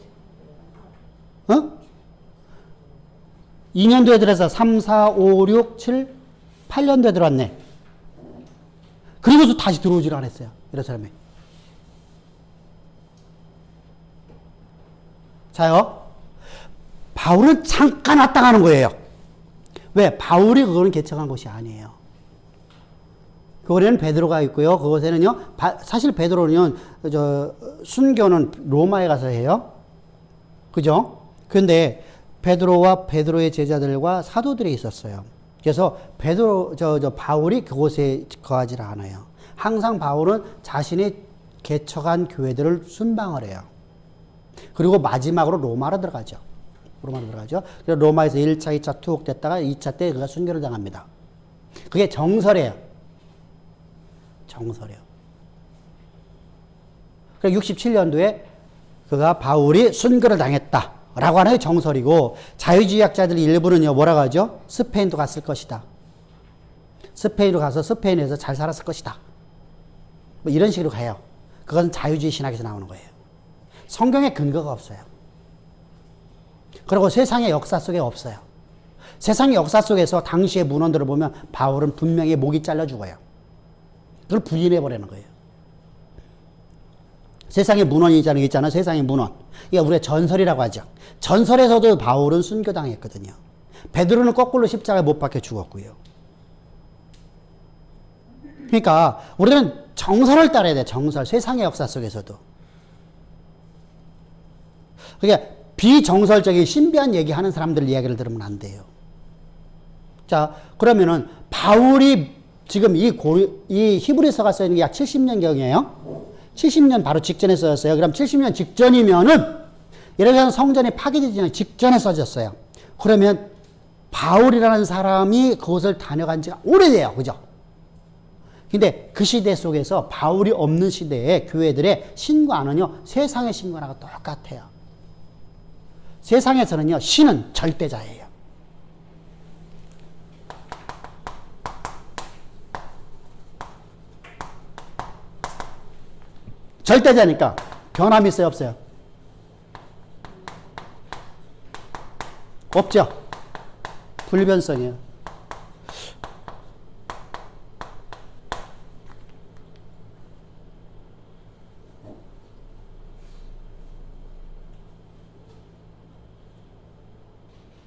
2년도에 들어서 3, 4, 5, 6, 7, 8년도에 들어왔네. 그리고서 다시 들어오질 않았어요. 이런 사람이. 자요. 바울은 잠깐 왔다 가는 거예요. 왜? 바울이 그거는 개척한 것이 아니에요. 그거에는 베드로가 있고요. 그것에는요, 사실 베드로는, 순교는 로마에 가서 해요. 그죠? 근데 베드로와 베드로의 제자들과 사도들이 있었어요. 그래서 바울이 그곳에 거하지 않아요. 항상 바울은 자신이 개척한 교회들을 순방을 해요. 그리고 마지막으로 로마로 들어가죠. 그래서 로마에서 1차, 2차 투옥됐다가 2차 때 그가 순교를 당합니다. 그게 정설이에요. 그래서 67년도에 그가 바울이 순교를 당했다라고 하는 게 정설이고, 자유주의학자들 일부는요, 뭐라고 하죠? 스페인도 갔을 것이다. 스페인으로 가서 스페인에서 잘 살았을 것이다. 뭐 이런 식으로 가요. 그것은 자유주의 신학에서 나오는 거예요. 성경에 근거가 없어요. 그리고 세상의 역사 속에 없어요. 세상의 역사 속에서 당시의 문헌들을 보면 바울은 분명히 목이 잘려 죽어요. 그걸 부인해버리는 거예요. 세상의 문헌이 있잖아요. 세상의 문헌. 이게 우리가 전설이라고 하죠. 전설에서도 바울은 순교당했거든요. 베드로는 거꾸로 십자가에 못 박혀 죽었고요. 그러니까 우리는 정설을 따라야 돼요. 정설. 세상의 역사 속에서도. 그러니까 비정설적인 신비한 얘기하는 사람들 이야기를 들으면 안 돼요. 자, 그러면은 바울이 지금 이 히브리서가 써 있는 게 약 70년경이에요. 70년 바로 직전에 써졌어요. 그럼 70년 직전이면은 예루살렘 성전이 파괴되기 직전에 써졌어요. 그러면 바울이라는 사람이 그곳을 다녀간 지가 오래돼요. 그죠? 근데 그 시대 속에서 바울이 없는 시대에 교회들의 신과는요, 세상의 신과하고 똑같아요. 세상에서는요, 신은 절대자예요. 절대자니까 변함이 있어요, 없어요? 없죠? 불변성이에요.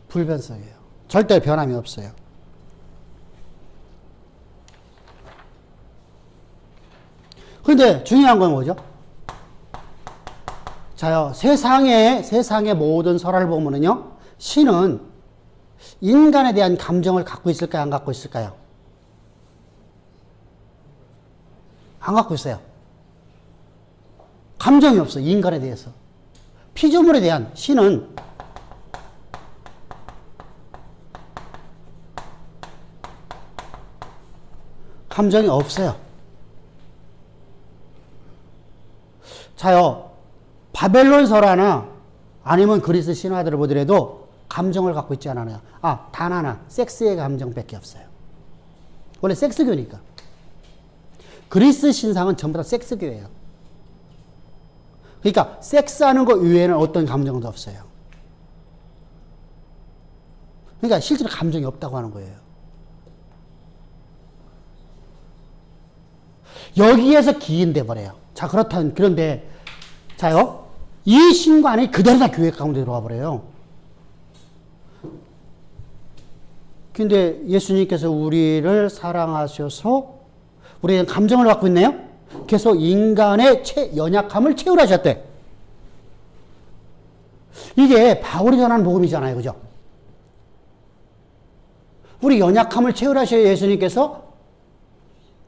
불변성이에요. 절대 변함이 없어요. 그런데 중요한 건 뭐죠? 자요, 세상의 모든 설화를 보면은요, 신은 인간에 대한 감정을 갖고 있을까요? 안 갖고 있을까요? 안 갖고 있어요. 감정이 없어요. 인간에 대해서. 피조물에 대한 신은 감정이 없어요. 자요, 바벨론 설화나 아니면 그리스 신화들을 보더라도 감정을 갖고 있지 않아요. 단 하나, 섹스의 감정밖에 없어요. 원래 섹스교니까. 그리스 신상은 전부 다 섹스교예요. 그러니까 섹스하는 것 이외에는 어떤 감정도 없어요. 그러니까 실제로 감정이 없다고 하는 거예요. 여기에서 기인돼 버려요. 자, 그런데 자요, 이 신관이 그대로 다 교회 가운데 들어와 버려요. 근데 예수님께서 우리를 사랑하셔서 우리는 감정을 갖고 있네요. 계속 인간의 연약함을 채우려 하셨대. 이게 바울이 전하는 복음이잖아요. 그죠? 우리 연약함을 채우려 하셔야 예수님께서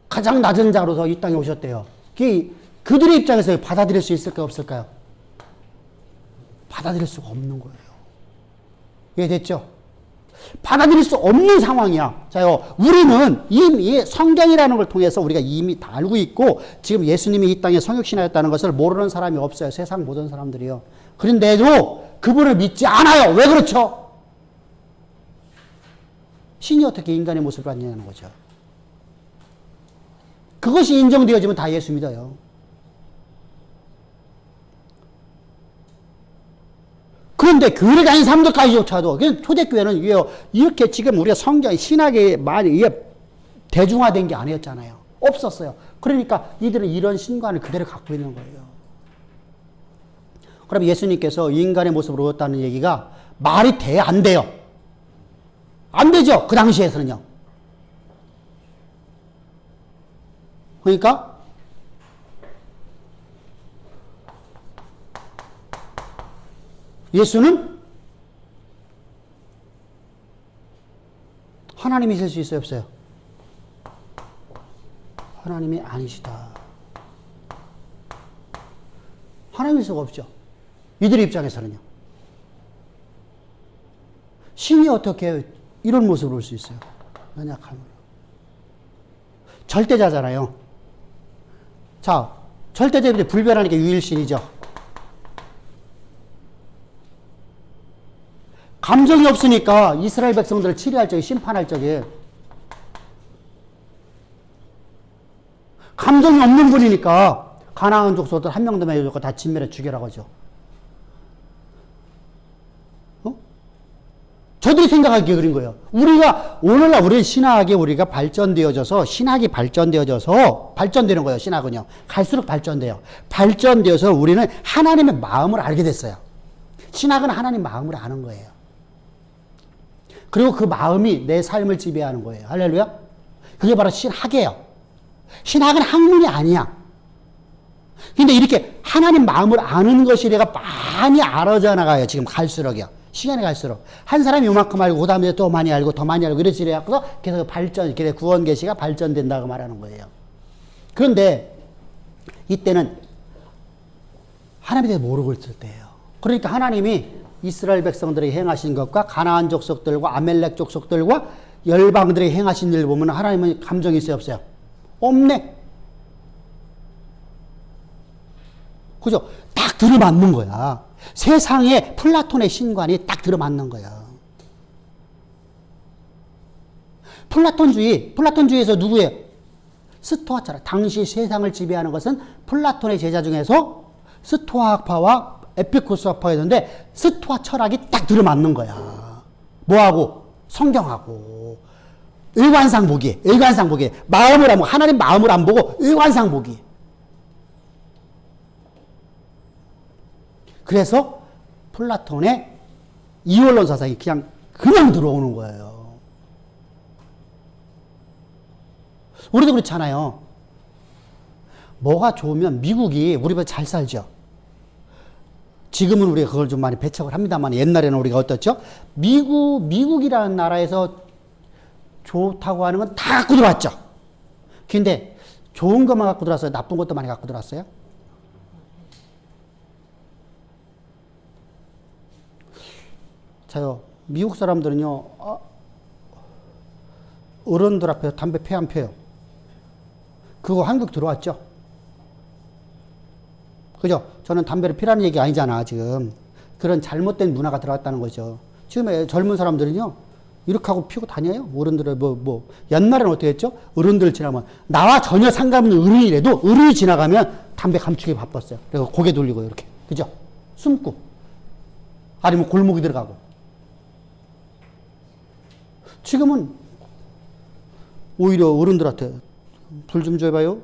가장 낮은 자로서 이 땅에 오셨대요. 그들의 입장에서 받아들일 수 있을까요? 없을까요? 받아들일 수가 없는 거예요. 이해됐죠? 받아들일 수 없는 상황이야. 자요, 우리는 이미 성경이라는 걸 통해서 우리가 이미 다 알고 있고, 지금 예수님이 이 땅에 성육신하였다는 것을 모르는 사람이 없어요. 세상 모든 사람들이요. 그런데도 그분을 믿지 않아요. 왜 그렇죠? 신이 어떻게 인간의 모습을 갖느냐는 거죠. 그것이 인정되어지면 다 예수 믿어요. 그런데 교회 다니는 사람들까지조차도, 초대교회는 이렇게 지금 우리가 성경, 신학이 많이 이게 대중화된 게 아니었잖아요. 없었어요. 그러니까 이들은 이런 신관을 그대로 갖고 있는 거예요. 그럼 예수님께서 인간의 모습으로 오셨다는 얘기가 말이 돼? 안 돼요? 안 되죠. 그 당시에서는요. 그러니까 예수는 하나님이실 수 있어요, 없어요? 하나님이 아니시다. 하나님일 수가 없죠. 이들의 입장에서는요. 신이 어떻게 이런 모습으로 올 수 있어요? 연약함으로. 절대자잖아요. 자, 절대자인데 불변하니까 유일신이죠. 감정이 없으니까 이스라엘 백성들을 치료할 적에, 심판할 적에 감정이 없는 분이니까 가나안 족속들 한 명도 매여줬고 다 진멸해 죽여라고 하죠. 저들이 생각하기에 그런 거예요. 오늘날 우리는 신학이 우리가 발전되어져서, 신학이 발전되는 거예요, 신학은요. 갈수록 발전돼요. 발전되어서 우리는 하나님의 마음을 알게 됐어요. 신학은 하나님 마음을 아는 거예요. 그리고 그 마음이 내 삶을 지배하는 거예요. 할렐루야? 그게 바로 신학이에요. 신학은 학문이 아니야. 근데 이렇게 하나님 마음을 아는 것이 내가 많이 알아져 나가요. 지금 갈수록이요. 시간이 갈수록. 한 사람이 요만큼 알고, 그 다음에 또 많이 알고, 더 많이 알고, 이렇게 해서 계속 구원 계시가 발전된다고 말하는 거예요. 그런데 이때는 하나님에 대해 모르고 있을 때예요. 그러니까 하나님이 이스라엘 백성들에게 행하신 것과 가나안 족속들과 아멜렉 족속들과 열방들에게 행하신 일을 보면 하나님은 감정이 있어요, 없어요? 없네. 그죠? 딱 들어맞는 거야. 세상에 플라톤의 신관이 딱 들어맞는 거야. 플라톤주의에서 누구예요? 스토아 철학. 당시 세상을 지배하는 것은 플라톤의 제자 중에서 스토아 학파와 에피쿠스 학파였는데 스토아 철학이 딱 들어맞는 거야. 뭐하고? 성경하고. 일관상 보기. 마음을 안 보고, 하나님 마음을 안 보고 일관상 보기. 그래서 플라톤의 이원론 사상이 그냥 들어오는 거예요. 우리도 그렇잖아요. 뭐가 좋으면 미국이 우리보다 잘 살죠. 지금은 우리가 그걸 좀 많이 배척을 합니다만 옛날에는 우리가 어떻죠? 미국이라는 나라에서 좋다고 하는 건 다 갖고 들어왔죠. 근데 좋은 것만 갖고 들어왔어요? 나쁜 것도 많이 갖고 들어왔어요? 자요, 미국 사람들은요, 어른들 앞에서 담배 펴 안 펴요? 그거 한국 들어왔죠? 그죠? 저는 담배를 피라는 얘기 아니잖아, 지금. 그런 잘못된 문화가 들어왔다는 거죠. 지금 젊은 사람들은요, 이렇게 하고 피고 다녀요. 어른들을 옛날에는 어떻게 했죠? 어른들 지나면, 나와 전혀 상관없는 어른이라도, 어른이 지나가면 담배 감추기 바빴어요. 그래서 고개 돌리고, 이렇게. 그죠? 숨고. 아니면 골목이 들어가고. 지금은 오히려 어른들한테 불 좀 줘봐요.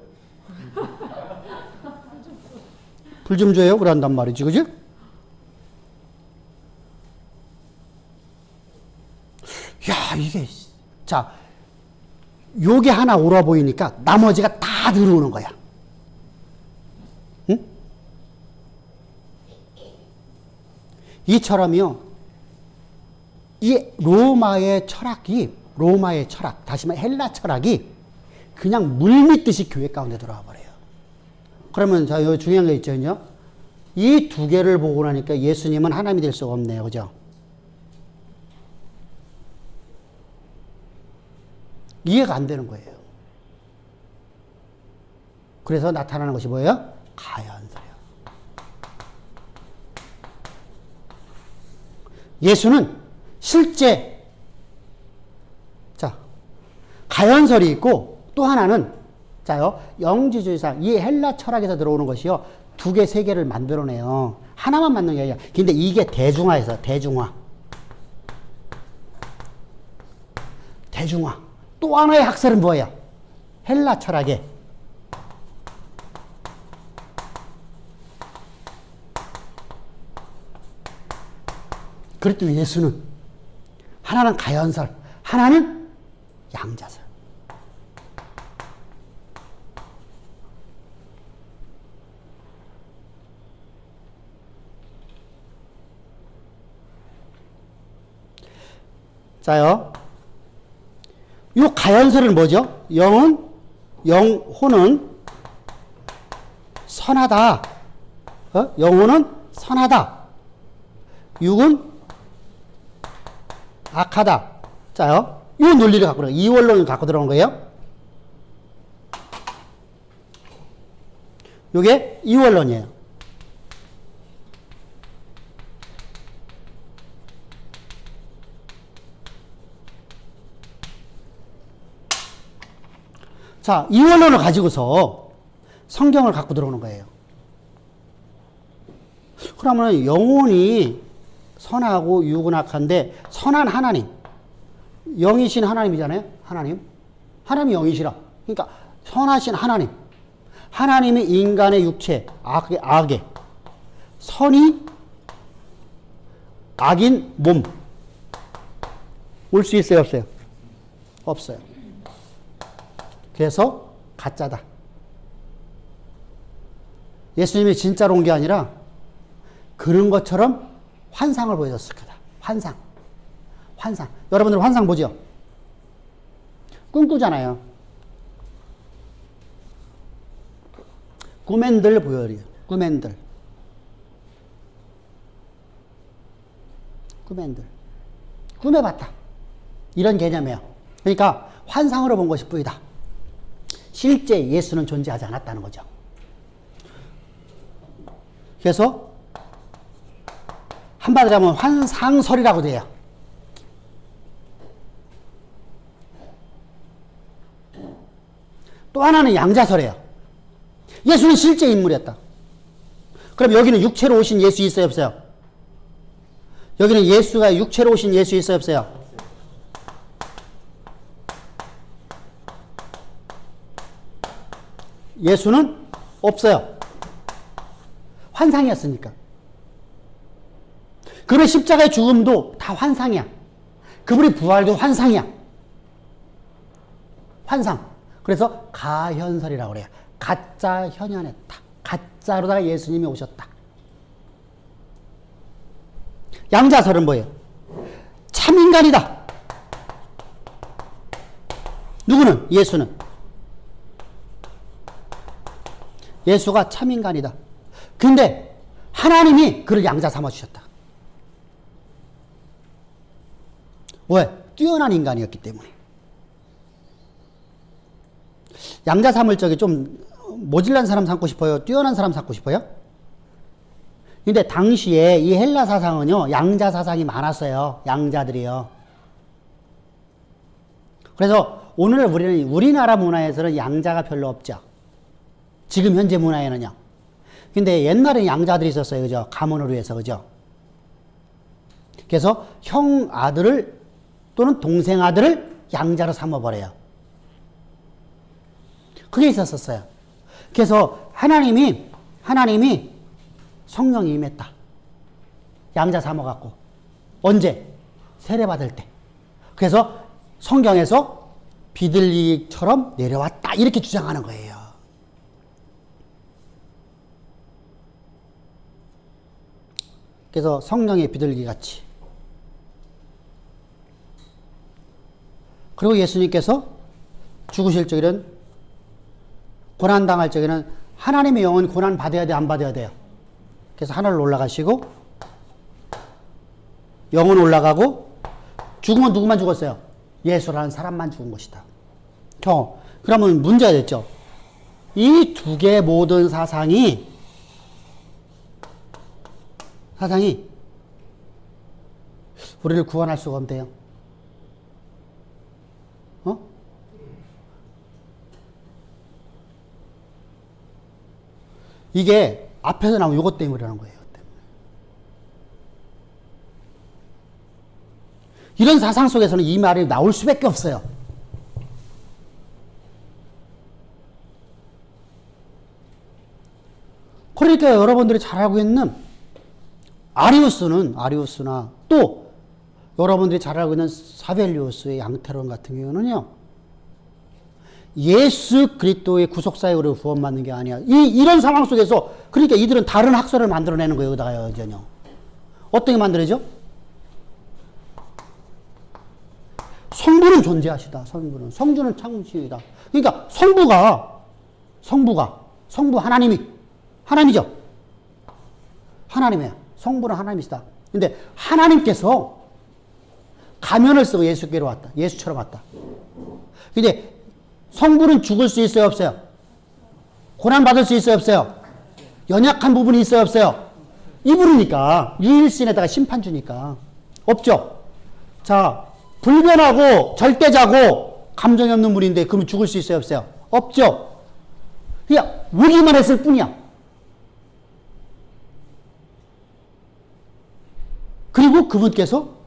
불 좀 줘요. 그런단 말이지. 그지? 야, 이게, 자, 요게 하나 옳아 보이니까 나머지가 다 들어오는 거야. 응? 이처럼요. 이 로마의 철학, 다시 말해 헬라 철학이 그냥 물밀듯이 교회 가운데 들어와 버려요. 그러면 자, 여기 중요한 게 있죠. 이 두 개를 보고 나니까 예수님은 하나님이 될 수가 없네요. 그죠? 이해가 안 되는 거예요. 그래서 나타나는 것이 뭐예요? 가연서예요. 예수는 실제, 자, 가연설이 있고 또 하나는, 자요, 영지주의상, 이 헬라 철학에서 들어오는 것이요, 두 개, 세 개를 만들어내요. 하나만 만든 게 아니라. 근데 이게 대중화에서 대중화. 대중화. 또 하나의 학설은 뭐예요? 헬라 철학의 그랬더니 예수는 하나는 가연설, 하나는 양자설. 자요. 이 가연설은 뭐죠? 영혼은 선하다. 영혼은 선하다. 육은 악하다. 자요. 이 논리를 갖고 들어가요. 이원론을 갖고 들어온 거예요. 이게 이원론이에요. 자, 이원론을 가지고서 성경을 갖고 들어오는 거예요. 그러면 영혼이 선하고 육은 악한데 선한 하나님, 영이신 하나님이잖아요. 하나님이 영이시라. 그러니까 선하신 하나님, 하나님이 인간의 육체, 악에 선이 악인 몸 올 수 있어요, 없어요? 없어요. 그래서 가짜다. 예수님이 진짜로 온 게 아니라 그런 것처럼 환상을 보여줬을 거다. 환상. 여러분들 환상 보죠? 꿈꾸잖아요. 꿈엔들 보여요. 꿈엔들. 꿈에 봤다. 이런 개념이에요. 그러니까 환상으로 본 것일 뿐이다. 실제 예수는 존재하지 않았다는 거죠. 그래서 한마디로 하면 환상설이라고 돼요. 또 하나는 양자설이에요. 예수는 실제 인물이었다. 그럼 여기는 육체로 오신 예수 있어요, 없어요? 여기는 예수가 육체로 오신 예수 있어요, 없어요? 예수는 없어요. 환상이었으니까. 그의 십자가의 죽음도 다 환상이야. 그분의 부활도 환상이야. 환상. 그래서 가현설이라고 그래요. 가짜 현현했다. 가짜로다가 예수님이 오셨다. 양자설은 뭐예요? 참인간이다. 누구는? 예수는. 예수가 참인간이다. 근데 하나님이 그를 양자 삼아주셨다. 왜? 뛰어난 인간이었기 때문에. 양자 삼을 적에 좀 모질란 사람 삼고 싶어요? 뛰어난 사람 삼고 싶어요? 근데 당시에 이 헬라 사상은요, 양자 사상이 많았어요. 양자들이요. 그래서 오늘 우리나라 문화에서는 양자가 별로 없죠. 지금 현재 문화에는요. 근데 옛날에 양자들이 있었어요. 그죠? 가문으로 해서. 그죠? 그래서 형 아들을 또는 동생 아들을 양자로 삼아버려요. 그게 있었어요. 그래서 하나님이 성령이 임했다. 양자 삼아갖고. 언제? 세례받을 때. 그래서 성경에서 비둘기처럼 내려왔다. 이렇게 주장하는 거예요. 그래서 성령의 비둘기 같이. 그리고 예수님께서 죽으실 적에는, 고난당할 적에는 하나님의 영은 고난 받아야 돼, 안 받아야 돼요? 그래서 하늘로 올라가시고, 영은 올라가고, 죽으면 누구만 죽었어요? 예수라는 사람만 죽은 것이다. 그러면 문제가 됐죠. 이 두 개의 모든 사상이 우리를 구원할 수가 없대요. 이게 앞에서 나온 요것 때문에 그러는 거예요. 이런 사상 속에서는 이 말이 나올 수밖에 없어요. 그러니까 여러분들이 잘 알고 있는 아리우스나 또 여러분들이 잘 알고 있는 사벨리우스의 양태론 같은 경우는요, 예수 그리스도의 구속사역으로 구원받는 게 아니야. 이런 상황 속에서 그러니까 이들은 다른 학설을 만들어내는 거예요. 여기다가요, 전혀. 어떻게 만들어져? 성부는 존재하시다. 성주는 창시이다. 그러니까 성부 하나님이죠. 하나님이야. 성부는 하나님이시다. 근데 하나님께서 가면을 쓰고 예수께로 왔다. 예수처럼 왔다. 근데 성부는 죽을 수 있어요, 없어요? 고난받을 수 있어요, 없어요? 연약한 부분이 있어요, 없어요? 이불이니까, 유일신에다가 심판 주니까. 없죠? 자, 불변하고 절대자고 감정이 없는 분인데 그러면 죽을 수 있어요, 없어요? 없죠? 그냥 오기만 했을 뿐이야. 그리고 그분께서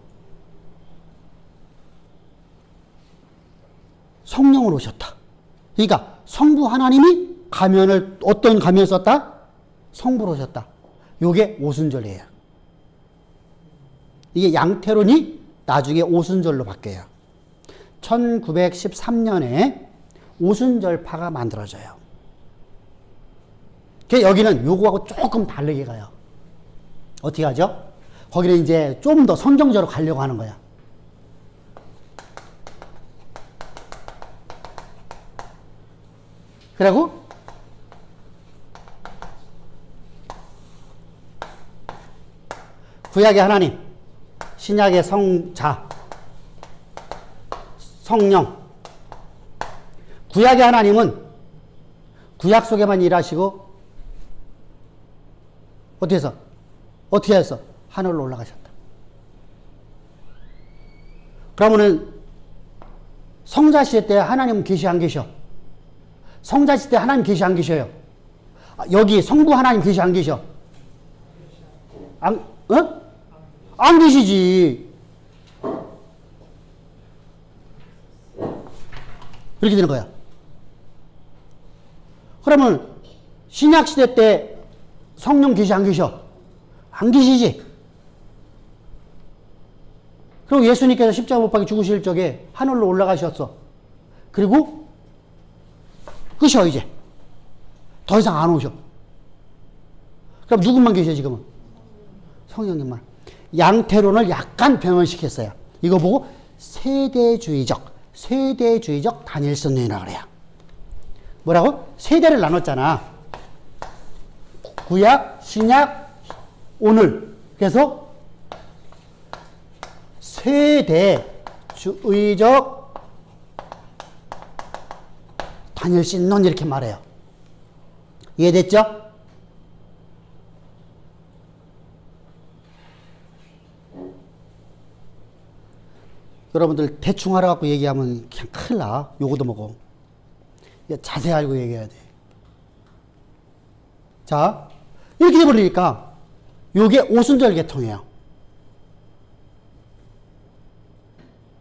성령으로 오셨다. 그러니까 성부 하나님이 어떤 가면을 썼다? 성부로 오셨다. 요게 오순절이에요. 이게 양태론이 나중에 오순절로 바뀌어요. 1913년에 오순절파가 만들어져요. 여기는 요거하고 조금 다르게 가요. 어떻게 하죠? 거기는 이제 좀 더 성경적으로 가려고 하는 거야. 그리고 구약의 하나님, 신약의 성자, 성령. 구약의 하나님은 구약 속에만 일하시고 어떻게 해서 하늘로 올라가셨다. 그러면은 성자 시대 때 하나님은 계시 안 계셔? 성자 시대 하나님 계시 안 계셔요? 여기 성부 하나님 계시 안 계셔? 안 계시지. 이렇게 되는 거야. 그러면 신약 시대 때 성령 계시 안 계셔? 안 계시지. 그리고 예수님께서 십자가 못 박혀 죽으실 적에 하늘로 올라가셨어. 그리고 끝이야 이제. 더 이상 안 오셔. 그럼 누구만 계셔 지금은? 성령님만. 양태론을 약간 변형시켰어요. 이거 보고 세대주의적 단일선론이라고 그래요. 뭐라고? 세대를 나눴잖아. 구약, 신약, 오늘. 그래서 세대주의적 단일신론 이렇게 말해요. 이해됐죠? 여러분들 대충 알아갖고 얘기하면 그냥 큰일 나. 요거도 먹어. 자세히 알고 얘기해야 돼. 자, 이렇게 돼버리니까 요게 오순절 계통이에요.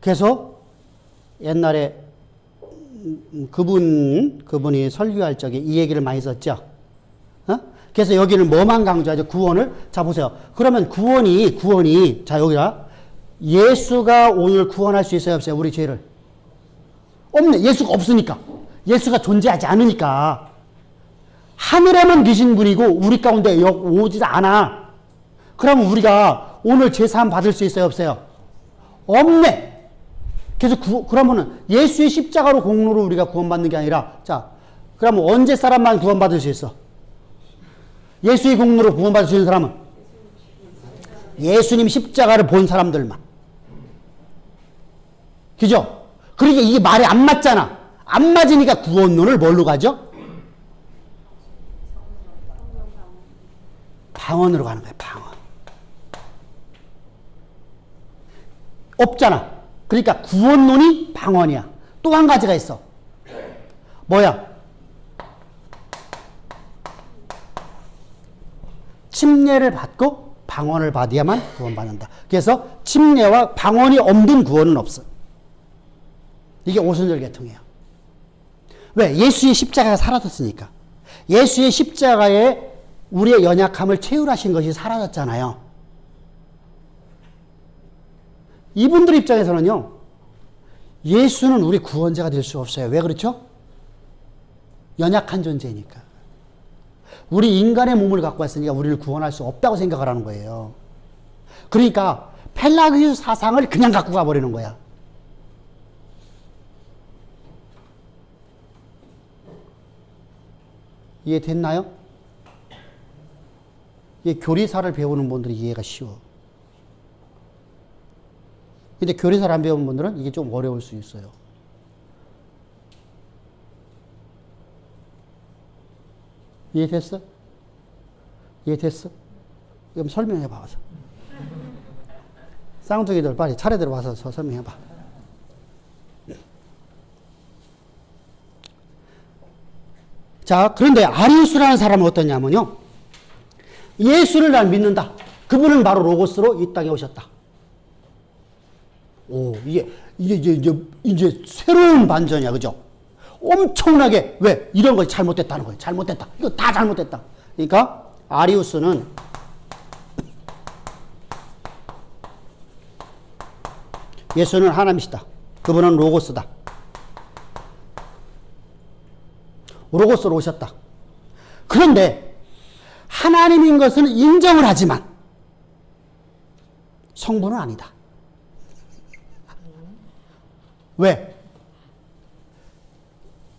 그래서 옛날에 그분이 설교할 적에 이 얘기를 많이 썼죠. 그래서 여기는 뭐만 강조하죠? 구원을. 자, 보세요. 그러면 구원이, 자, 여기다. 예수가 오늘 구원할 수 있어요, 없어요? 우리 죄를. 없네. 예수가 없으니까. 예수가 존재하지 않으니까. 하늘에만 계신 분이고 우리 가운데 오지 않아. 그러면 우리가 오늘 제사함 받을 수 있어요, 없어요? 없네. 그래서 그러면은 예수의 십자가로 공로로 우리가 구원받는 게 아니라, 자, 그러면 언제 사람만 구원받을 수 있어? 예수의 공로로 구원받을 수 있는 사람은? 예수님 십자가를 본 사람들만. 그죠? 그러니까 이게 말이 안 맞잖아. 안 맞으니까 구원론을 뭘로 가죠? 방언으로 가는 거야, 방언. 없잖아. 그러니까 구원론이 방언이야. 또 한 가지가 있어. 뭐야? 침례를 받고 방언을 받아야만 구원받는다. 그래서 침례와 방언이 없는 구원은 없어. 이게 오순절 계통이에요. 왜? 예수의 십자가가 사라졌으니까. 예수의 십자가에 우리의 연약함을 채울하신 것이 사라졌잖아요. 이분들 입장에서는요, 예수는 우리 구원자가 될 수 없어요. 왜 그렇죠? 연약한 존재니까. 우리 인간의 몸을 갖고 왔으니까 우리를 구원할 수 없다고 생각을 하는 거예요. 그러니까 펠라기우스 사상을 그냥 갖고 가버리는 거야. 이해됐나요? 이 교리사를 배우는 분들이 이해가 쉬워. 근데 교리사를 안 배우는 분들은 이게 좀 어려울 수 있어요. 이해됐어? 이해됐어? 그럼 설명해봐, 와서. 쌍둥이들 빨리 차례대로 와서 설명해봐. 자, 그런데 아리우스라는 사람은 어떠냐면요. 예수를 난 믿는다. 그분은 바로 로고스로 이 땅에 오셨다. 오, 이제 새로운 반전이야, 그죠? 엄청나게, 왜? 이런 거 잘못됐다는 거예요. 잘못됐다. 이거 다 잘못됐다. 그러니까, 아리우스는 예수는 하나님이시다. 그분은 로고스다. 로고스로 오셨다. 그런데, 하나님인 것을 인정을 하지만, 성부는 아니다. 왜?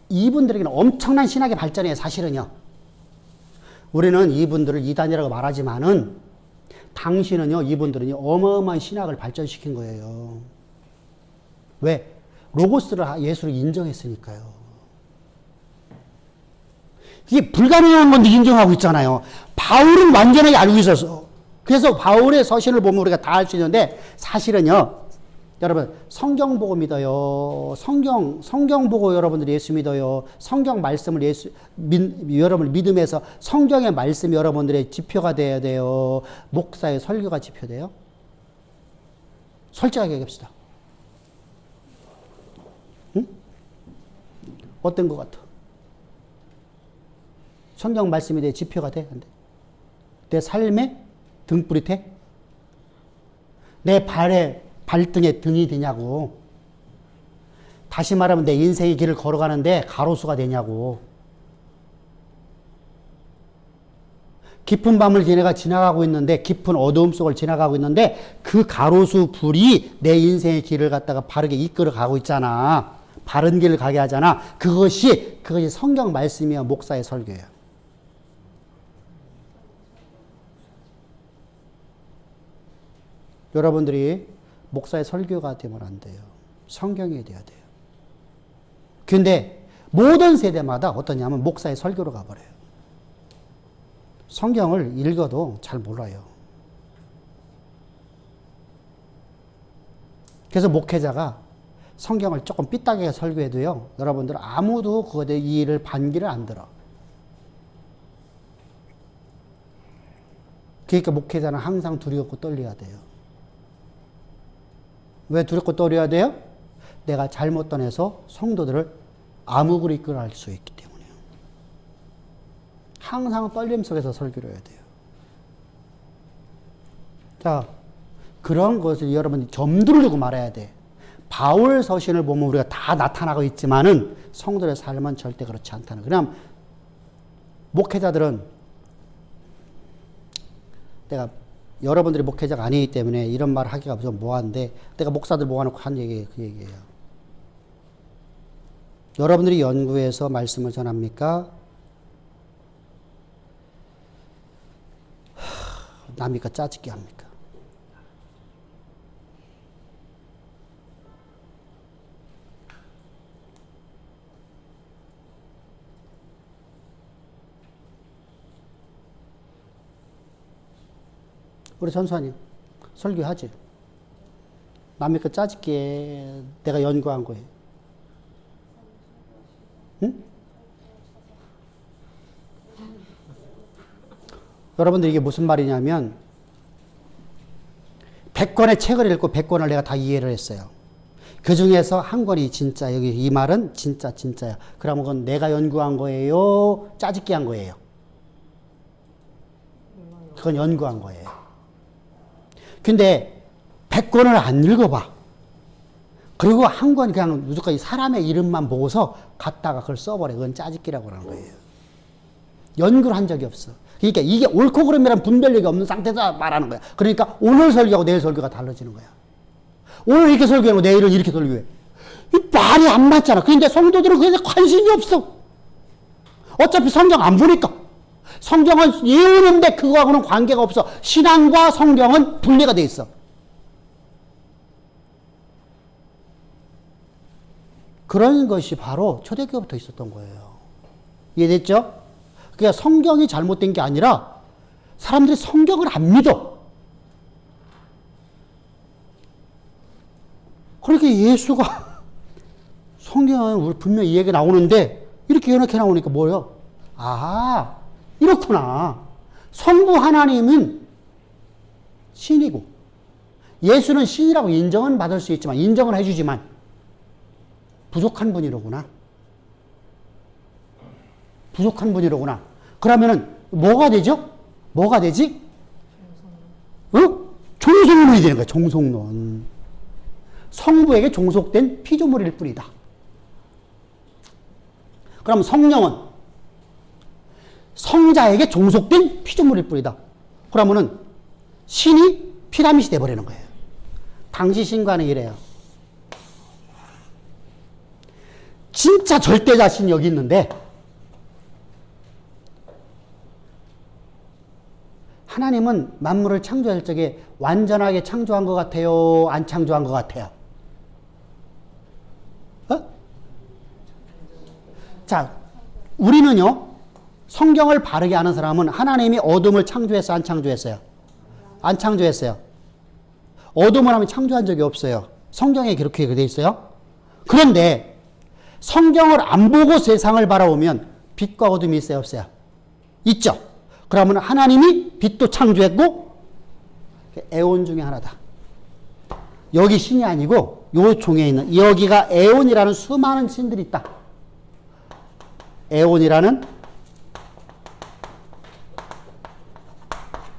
이분들에게는 엄청난 신학의 발전이에요, 사실은요. 우리는 이분들을 이단이라고 말하지만은, 당시는요, 이분들은요, 어마어마한 신학을 발전시킨 거예요. 왜? 로고스를, 예수를 인정했으니까요. 이게 불가능한 건데 인정하고 있잖아요. 바울은 완전하게 알고 있었어. 그래서 바울의 서신을 보면 우리가 다 알 수 있는데, 사실은요, 여러분, 성경 보고 믿어요. 성경 보고 여러분들이 예수 믿어요. 성경 말씀을 여러분 믿음에서 성경의 말씀이 여러분들의 지표가 돼야 돼요. 목사의 설교가 지표돼요. 솔직하게 얘기합시다. 응? 어떤 것 같아? 성경 말씀이 내 지표가 돼? 안 돼? 내 삶의 등불이 돼? 내 발등에 등이 되냐고. 다시 말하면 내 인생의 길을 걸어가는데 가로수가 되냐고. 깊은 밤을 내가 지나가고 있는데, 깊은 어두움 속을 지나가고 있는데, 그 가로수 불이 내 인생의 길을 갖다가 바르게 이끌어 가고 있잖아. 바른 길을 가게 하잖아. 그것이 성경 말씀이야, 목사의 설교예요. 여러분들이 목사의 설교가 되면 안 돼요. 성경이 돼야 돼요. 근데 모든 세대마다 어떠냐면 목사의 설교로 가버려요. 성경을 읽어도 잘 몰라요. 그래서 목회자가 성경을 조금 삐딱하게 설교해도요, 여러분들 아무도 그거에 대해 이의를 반기를 안 들어. 그러니까 목회자는 항상 두렵고 떨려야 돼요. 왜 두렵고 떨려야 돼요? 내가 잘못 떠내서 성도들을 암흑으로 이끌어갈 수 있기 때문에요. 항상 떨림 속에서 설교를 해야 돼요. 자, 그런 것을 여러분이 점들을 두고 말해야 돼. 바울 서신을 보면 우리가 다 나타나고 있지만은 성도의 삶은 절대 그렇지 않다는. 그냥 목회자들은 내가 여러분들이 목회자가 아니기 때문에 이런 말 하기가 좀 뭐한데, 내가 목사들 모아놓고 한 얘기, 그 얘기예요. 여러분들이 연구해서 말씀을 전합니까? 남이까 짜증게 합니까? 우리 전수하님 설교하지? 남의 거 짜증게 내가 연구한 거예요. 응? 여러분들 이게 무슨 말이냐면 100권의 책을 읽고 100권을 내가 다 이해를 했어요. 그 중에서 한 권이 진짜, 여기 이 말은 진짜야. 그러면 그건 내가 연구한 거예요? 짜집기 한 거예요? 그건 연구한 거예요. 근데 100권을 안 읽어봐. 그리고 한 권 그냥 무조건 사람의 이름만 보고서 갖다가 그걸 써버려. 그건 짜집기라고 하는 거예요. 연구를 한 적이 없어. 그러니까 이게 옳고 그름이란 분별력이 없는 상태에서 말하는 거야. 그러니까 오늘 설교하고 내일 설교가 달라지는 거야. 오늘 이렇게 설교하고 내일은 이렇게 설교해. 이 말이 안 맞잖아. 그런데 성도들은 그게 관심이 없어. 어차피 성경 안 보니까. 성경은 예언인데 그거하고는 관계가 없어. 신앙과 성경은 분리가 돼 있어. 그런 것이 바로 초대교회부터 있었던 거예요. 이해됐죠? 그러니까 성경이 잘못된 게 아니라 사람들이 성경을 안 믿어. 그러니까 예수가 성경은 분명히 이 얘기 나오는데 이렇게 이렇게 나오니까 뭐예요? 아, 이렇구나. 성부 하나님은 신이고 예수는 신이라고 인정은 받을 수 있지만 인정을 해주지만 부족한 분이로구나. 부족한 분이로구나. 그러면은 뭐가 되죠? 뭐가 되지? 종속론이 되는 거야. 종속론. 성부에게 종속된 피조물일 뿐이다. 그럼 성령은 성자에게 종속된 피조물일 뿐이다. 그러면은 신이 피라밋이 돼버리는 거예요. 당시 신과는 이래요. 진짜 절대자 신이 여기 있는데 하나님은 만물을 창조할 적에 완전하게 창조한 것 같아요? 안 창조한 것 같아요? 자, 우리는요, 성경을 바르게 아는 사람은 하나님이 어둠을 창조했어요? 안 창조했어요? 안 창조했어요. 어둠을 하면 창조한 적이 없어요. 성경에 그렇게 되어 있어요. 그런데 성경을 안 보고 세상을 바라보면 빛과 어둠이 있어요? 없어요? 있죠. 그러면 하나님이 빛도 창조했고 에온 중에 하나다. 여기 신이 아니고 요 종에 있는 여기가 에온이라는 수많은 신들이 있다. 에온이라는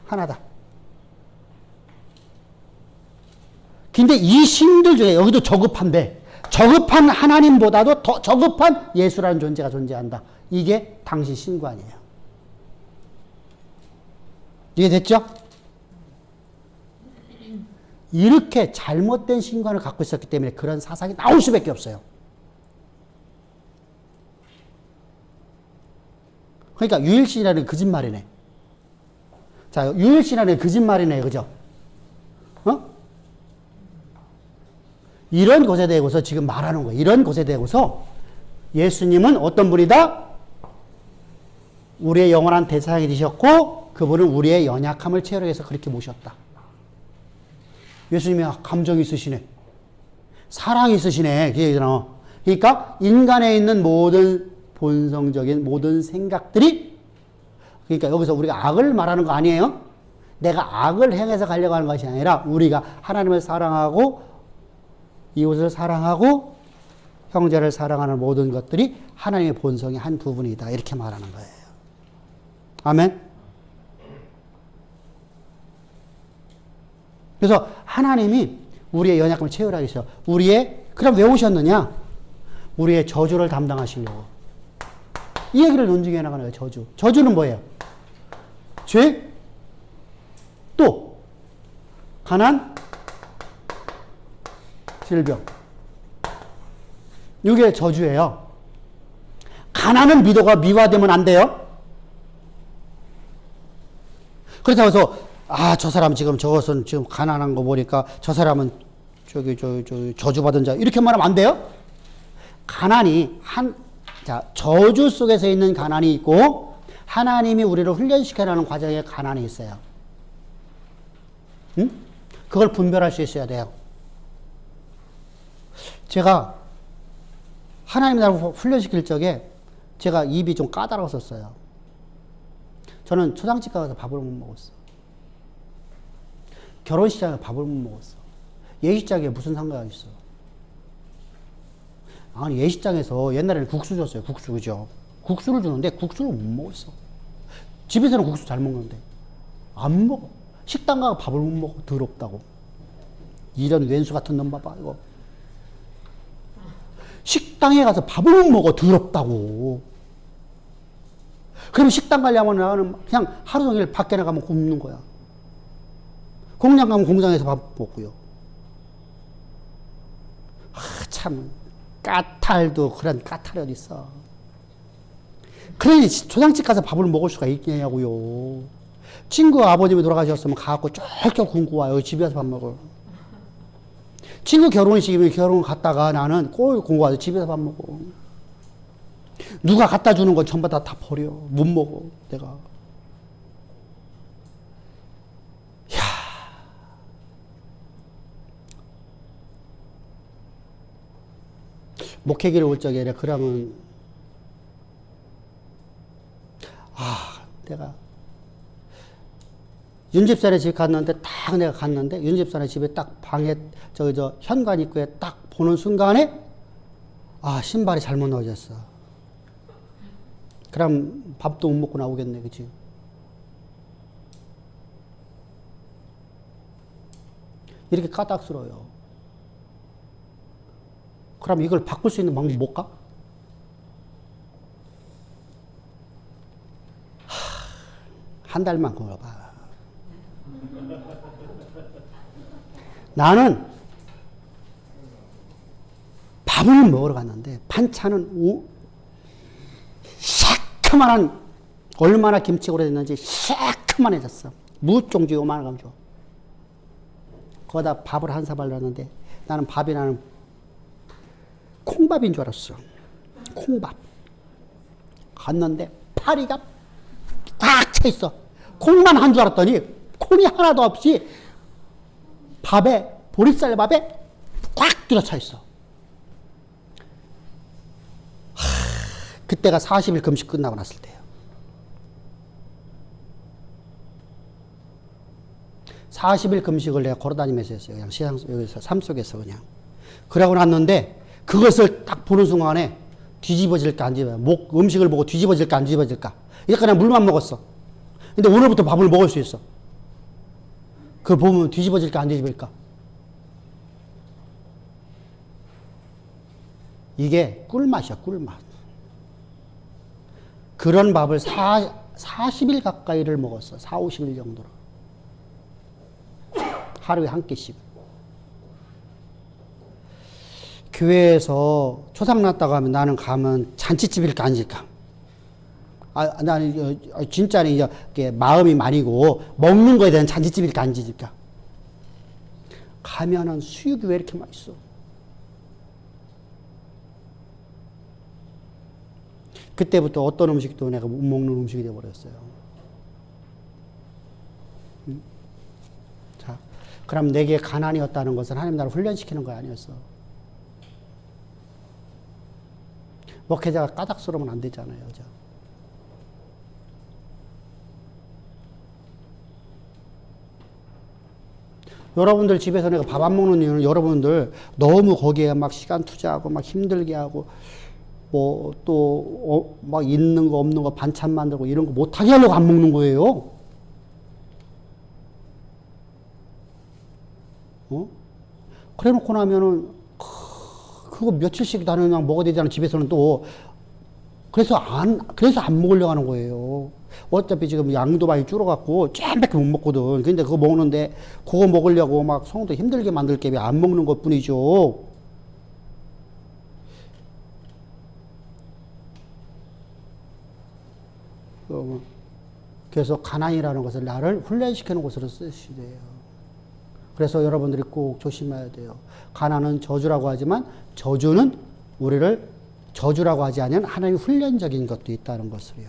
하나다. 근데 이 신들 중에 여기도 저급한데 저급한 하나님보다도 더 저급한 예수라는 존재가 존재한다. 이게 당시 신관이에요. 이해됐죠? 이렇게 잘못된 신관을 갖고 있었기 때문에 그런 사상이 나올 수밖에 없어요. 그러니까 유일신이라는 거짓말이네. 자, 유일신이라는 거짓말이네, 그죠? 이런 것에 대해서 지금 말하는 거예요. 이런 것에 대해서 예수님은 어떤 분이다? 우리의 영원한 대상이 되셨고 그분은 우리의 연약함을 채우기 위해서 그렇게 모셨다. 예수님이 감정이 있으시네. 사랑이 있으시네. 그러니까 인간에 있는 모든 본성적인 모든 생각들이 그러니까 여기서 우리가 악을 말하는 거 아니에요? 내가 악을 행해서 가려고 하는 것이 아니라 우리가 하나님을 사랑하고 이웃을 사랑하고 형제를 사랑하는 모든 것들이 하나님의 본성의 한 부분이다. 이렇게 말하는 거예요. 아멘. 그래서 하나님이 우리의 연약함을 채우라 했어요. 그럼 왜 오셨느냐? 우리의 저주를 담당하시려고. 이 얘기를 논증해 나가는 거예요. 저주. 저주는 뭐예요? 죄, 또 가난, 질병. 이게 저주예요. 가난은 미화되면 안 돼요. 그렇다고 해서 저 사람 저것은 지금 가난한 거 보니까 저 사람은 저주받은 자 이렇게 말하면 안 돼요. 가난이 저주 속에서 있는 가난이 있고 하나님이 우리를 훈련시켜라는 과정에 가난이 있어요. 응? 그걸 분별할 수 있어야 돼요. 제가 하나님 나라를 훈련시킬 적에 제가 입이 좀 까다로웠었어요. 저는 초상집 가서 밥을 못 먹었어. 결혼식장에 밥을 못 먹었어. 예식장에 무슨 상관이 있어? 아니, 예식장에서 옛날에는 국수 줬어요. 국수, 그죠? 국수를 주는데 국수를 못 먹었어. 집에서는 국수 잘 먹는데. 안 먹어. 식당 가서 밥을 못 먹어. 더럽다고. 이런 왼수 같은 놈 봐봐, 이거. 식당에 가서 밥을 못 먹어. 더럽다고. 그럼 식당 가려면 나는 그냥 하루 종일 밖에 나가면 굶는 거야. 공장 가면 공장에서 밥 먹고요. 참, 까탈도 그런 까탈이 어디 있어. 그러니 초장집 가서 밥을 먹을 수가 있냐고요. 친구 아버님이 돌아가셨으면 가갖고 쫄쫄 굶고 와요. 집에 가서 밥 먹어. 친구 결혼식이면 결혼 갔다가 나는 꼴 굶고 와서 집에서 밥 먹어. 누가 갖다 주는 건 전부 다 버려. 못 먹어, 내가. 야, 목회기를 올 적에 그러면, 내가 윤집사네 집 갔는데 딱 내가 갔는데 윤집사네 집에 딱 방에 저 현관 입구에 딱 보는 순간에 신발이 잘못 넣어졌어. 그럼 밥도 못 먹고 나오겠네, 그치? 이렇게 까딱스러워요. 그럼 이걸 바꿀 수 있는 방법 못 가? 한 달만 걸어봐. 나는 밥을 먹으러 갔는데 반찬은 새크만한, 얼마나 김치가 오래됐는지 새크만해졌어. 무종지 요만한 거 줘. 거기다 밥을 한 사발 넣었는데 나는 콩밥인 줄 알았어. 콩밥. 갔는데 파리가 꽉 차 있어. 콩만 한 줄 알았더니 콩이 하나도 없이 보리쌀밥에 꽉 들어차 있어. 그때가 40일 금식 끝나고 났을 때예요. 40일 금식을 내가 걸어다니면서 했어요. 그냥 여기서 삶 속에서 그냥. 그러고 났는데 그것을 딱 보는 순간에 뒤집어질까 안 뒤집어질까, 음식을 보고 뒤집어질까 안 뒤집어질까. 이제 그냥 물만 먹었어. 근데 오늘부터 밥을 먹을 수 있어. 그걸 보면 뒤집어질까 안 뒤집어질까. 이게 꿀맛이야, 꿀맛. 그런 밥을 40일 가까이를 먹었어. 4, 50일 정도로. 하루에 한 끼씩. 교회에서 초상 났다고 하면 나는 가면 잔치집일까 아닐까. 나는 진짜는 이제 마음이 말이고 먹는 거에 대한 잔치집일까 아닐까. 가면은 수육이 왜 이렇게 맛있어? 그때부터 어떤 음식도 내가 못 먹는 음식이 되어버렸어요. 자, 그럼 내게 가난이었다는 것은 하나님 나를 훈련시키는 거 아니었어. 목회자가 까닭스러우면 안 되잖아요. 그죠? 여러분들 집에서 내가 밥 안 먹는 이유는 여러분들 너무 거기에 막 시간 투자하고 막 힘들게 하고 막 있는 거 없는 거 반찬 만들고 이런 거 못하게 하려고 안 먹는 거예요. 그래 놓고 나면은 그거 며칠씩 나는 그냥 먹어야 되잖아. 집에서는 또. 그래서 안 먹으려고 하는 거예요. 어차피 지금 양도 많이 줄어갖고 쫙밖에 못 먹거든. 근데 그거 먹는데 그거 먹으려고 막 성도 힘들게 만들 게 왜 안 먹는 것 뿐이죠. 그래서 가난이라는 것을 나를 훈련시키는 곳으로 쓰시대요. 그래서 여러분들이 꼭 조심해야 돼요. 가난은 저주라고 하지만 저주는 우리를 저주라고 하지 않으면 하나님의 훈련적인 것도 있다는 것을요.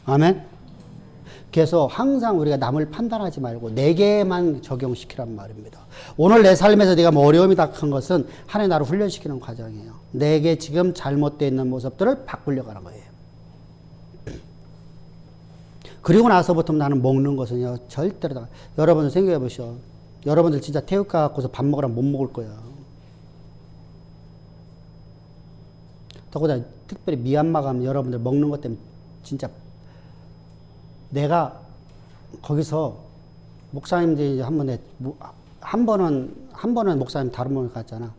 아멘. 그래서 항상 우리가 남을 판단하지 말고 내게만 적용시키란 말입니다. 오늘 내 삶에서 내가 뭐 어려움이 닥친 것은 하나님 나를 훈련시키는 과정이에요. 내게 지금 잘못되어 있는 모습들을 바꾸려고 하는 거예요. 그리고 나서부터 나는 먹는 것은요, 절대로 다, 여러분들 생각해 보시오. 여러분들 진짜 태국 가갖고서 밥 먹으라면 못 먹을 거야. 더구나 특별히 미얀마 가면 여러분들 먹는 것 때문에 진짜 내가 거기서 목사님들이 이제 한 번은 목사님 다른 분을 갔잖아.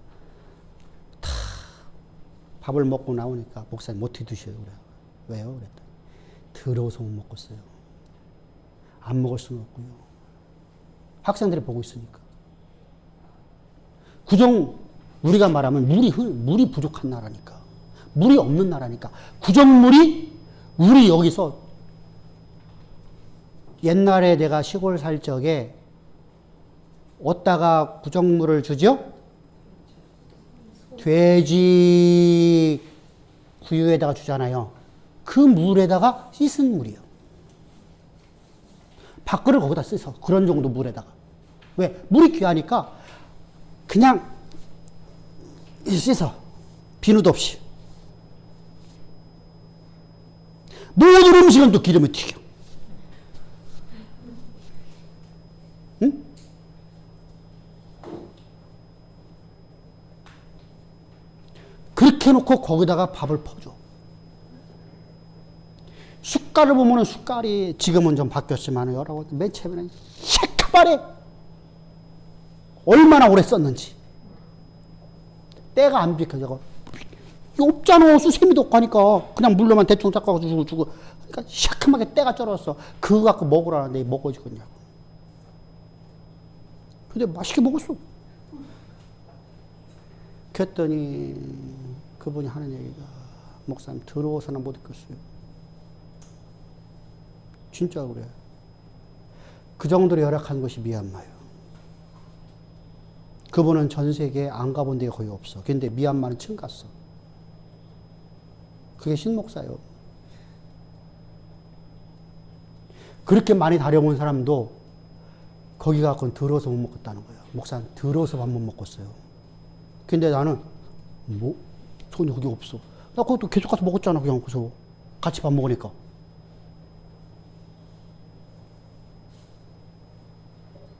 다 밥을 먹고 나오니까 목사님 못 드셔요. 그래. 왜요? 그랬더니 더러워서 못 먹겠어요. 안 먹을 수는 없고요. 학생들이 보고 있으니까. 우리가 말하면 물이 부족한 나라니까. 물이 없는 나라니까. 구정물이 우리 여기서 옛날에 내가 시골 살 적에 어디다가 구정물을 주죠? 돼지 구유에다가 주잖아요. 그 물에다가 씻은 물이요. 밥그릇 거기다 씻어. 그런 정도 물에다가. 왜? 물이 귀하니까 그냥 씻어. 비누도 없이. 모든 음식은 또 기름에 튀겨. 응? 그렇게 해놓고 거기다가 밥을 퍼줘. 숟갈을 보면은 숟갈이 지금은 좀 바뀌었지만 여러분 맨 처음에는 새카만해. 얼마나 오래 썼는지. 때가 안 비켜져. 없잖아. 수세미도 없고 하니까 그냥 물로만 대충 닦아가지고 주고 그러니까 새카맣게 때가 쩔었어. 그거 갖고 먹으라는데 먹어지겠냐고. 근데 맛있게 먹었어. 그랬더니 그분이 하는 얘기가 목사님 더러워서는 못 있겠어요. 진짜 그래. 그 정도로 열악한 것이 미얀마예요. 그분은 전 세계에 안 가본 데가 거의 없어. 근데 미얀마는 처음 갔어. 그게 신목사예요. 그렇게 많이 다녀온 사람도 거기 가서 더러워서 못 먹겠다는 거예요. 목사님 더러워서 밥 못 먹겠어요. 근데 나는 손이 거기 없어. 나 그것도 계속 가서 먹었잖아. 그냥 그래서 같이 밥 먹으니까.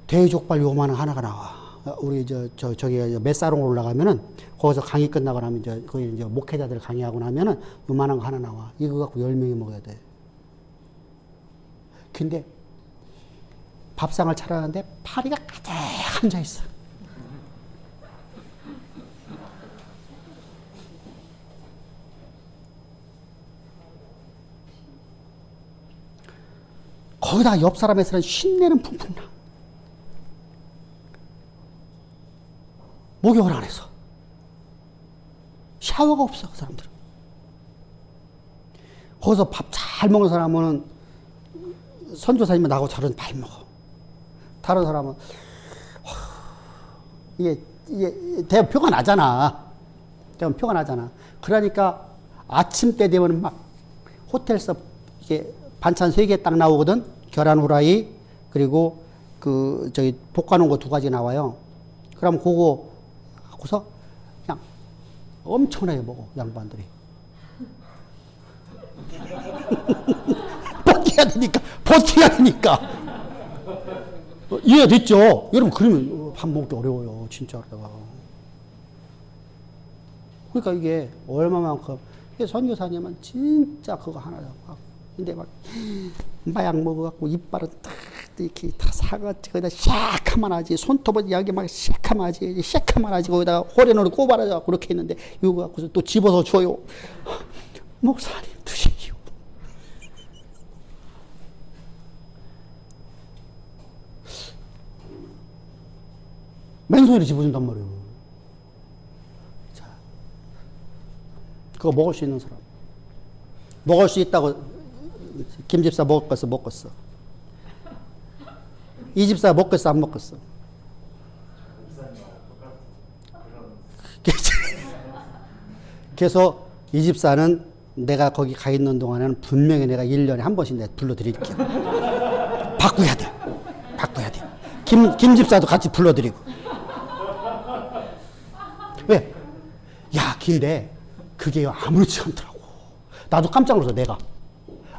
돼지족발 요만한 하나가 나와. 우리 저기 메사롱 올라가면은 거기서 강의 끝나고 나면 거기 이제 목회자들 강의하고 나면은 요만한 거 하나 나와. 이거 갖고 10명이 먹어야 돼. 근데 밥상을 차려놨는데 파리가 가득 앉아 있어. 거기다 옆 사람에서는 신내는 풍풍 나. 목욕을 안 해서. 샤워가 없어, 그 사람들은. 거기서 밥 잘 먹는 사람은 선교사님은 나하고 다른 잘 먹어. 다른 사람은, 이게 대부분 표가 나잖아. 대부분 표가 나잖아. 그러니까 아침 때 되면 막 호텔에서 이게 반찬 3개 딱 나오거든. 계란 후라이, 그리고 볶아놓은 거 2가지 나와요. 그럼 그거 하고서 그냥 엄청나게 먹어, 양반들이. 버텨야 되니까. 이해됐죠? 여러분, 그러면 밥 먹기 어려워요, 진짜. 그러니까 이게 얼마만큼, 선교사님은 진짜 그거 하나요. 근데 막 마약 먹어갖고 이빨은 딱 이렇게 다 사가지고 거기다 새카만 하지. 손톱은 여기 막 새카만 하지. 새카만 하지. 거기다가 호레노를 꼽아가지고 그렇게 했는데 이거 갖고서 또 집어서 줘요. 목사님 드시오. 맨손으로 집어준단 말이에요. 자, 그거 먹을 수 있는 사람. 먹을 수 있다고 김 집사 먹었어, 먹었어. 이 집사 먹겠어, 안 먹겠어? 그래서 이 집사는 내가 거기 가 있는 동안에는 분명히 내가 1년에 한 번씩 내가 불러드릴게요. 바꿔야 돼. 바꿔야 돼. 김 집사도 같이 불러드리고. 왜? 야, 근데 그게 아무렇지 않더라고. 나도 깜짝 놀랐어, 내가.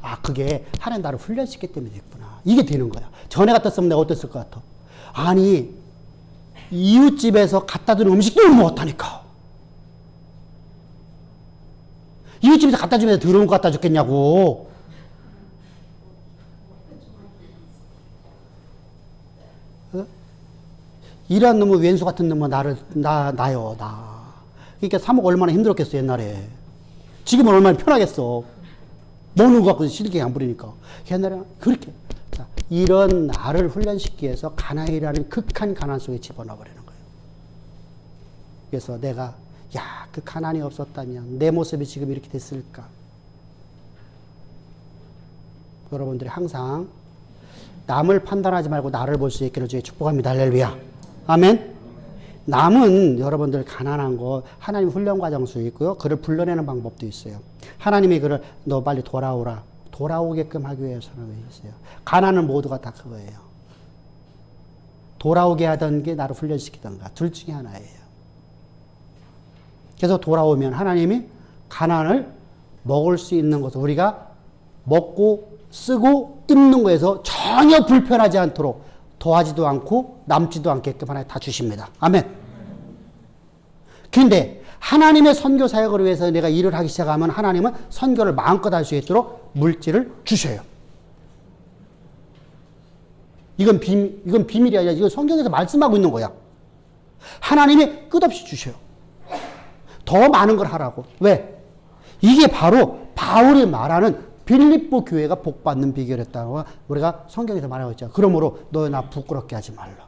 아, 그게 하나님 나를 훈련시켰기 때문에 됐구나. 이게 되는 거야. 전에 같았으면 내가 어땠을 것 같아? 아니, 이웃집에서 갖다 준 음식도 못 먹었다니까. 이웃집에서 갖다 주면서 더러운 거 갖다 줬겠냐고. 어? 이런 놈의 왼수 같은 놈은 나요. 그러니까 사 먹고 얼마나 힘들었겠어, 옛날에. 지금은 얼마나 편하겠어. 먹는 거 갖고 신경 안 부리니까. 옛날에는 그렇게. 자, 이런 나를 훈련시키기 위해서 가나안이라는 극한 가난 속에 집어넣어버리는 거예요. 그래서 내가, 야, 그 가난이 없었다면 내 모습이 지금 이렇게 됐을까? 여러분들이 항상 남을 판단하지 말고 나를 볼 수 있기를 주의 축복합니다. 할렐루야. 아멘. 남은 여러분들 가난한 거 하나님 훈련 과정 속에 있고요. 그를 불러내는 방법도 있어요. 하나님이 그를 너 빨리 돌아오라. 돌아오게끔 하기 위해서는 있어요. 가난은 모두가 다 그거예요. 돌아오게 하던 게 나를 훈련시키던가 둘 중에 하나예요. 그래서 돌아오면 하나님이 가난을 먹을 수 있는 것을 우리가 먹고 쓰고 입는 거에서 전혀 불편하지 않도록 더하지도 않고 남지도 않게끔 하나님 다 주십니다. 아멘. 그런데 하나님의 선교 사역을 위해서 내가 일을 하기 시작하면 하나님은 선교를 마음껏 할 수 있도록 물질을 주셔요. 이건 비밀이 아니라 이건 성경에서 말씀하고 있는 거야. 하나님이 끝없이 주셔요. 더 많은 걸 하라고. 왜? 이게 바로 바울이 말하는 빌립보 교회가 복받는 비결이었다고 우리가 성경에서 말하고 있죠. 그러므로 너 나 부끄럽게 하지 말라.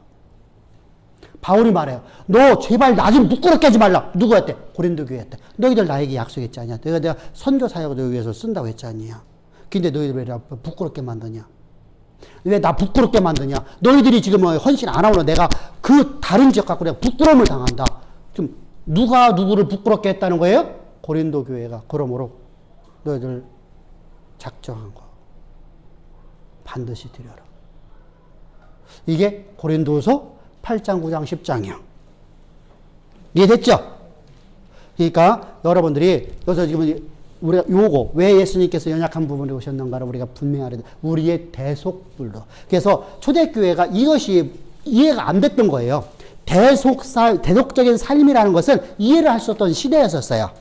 바울이 말해요. 너 제발 나 좀 부끄럽게 하지 말라. 누구한테? 고린도 교회한테. 너희들 나에게 약속했지 않냐. 내가 선교 사역을 위해서 쓴다고 했지 않냐. 근데 너희들 왜 나 부끄럽게 만드냐. 왜 나 부끄럽게 만드냐. 너희들이 지금 헌신 안 하고 내가 그 다른 지역 갖고 내가 부끄러움을 당한다. 좀 누가 누구를 부끄럽게 했다는 거예요? 고린도 교회가. 그러므로 너희들 작정한 거 반드시 드려라. 이게 고린도서 8장, 9장, 10장이요. 이해됐죠? 그러니까 여러분들이 여기서 지금 우리가 요거 왜 예수님께서 연약한 부분에 오셨는가를 우리가 분명하게 우리의 대속불로. 그래서 초대교회가 이것이 이해가 안 됐던 거예요. 대속적인 삶이라는 것은 이해를 할 수 없던 시대였었어요.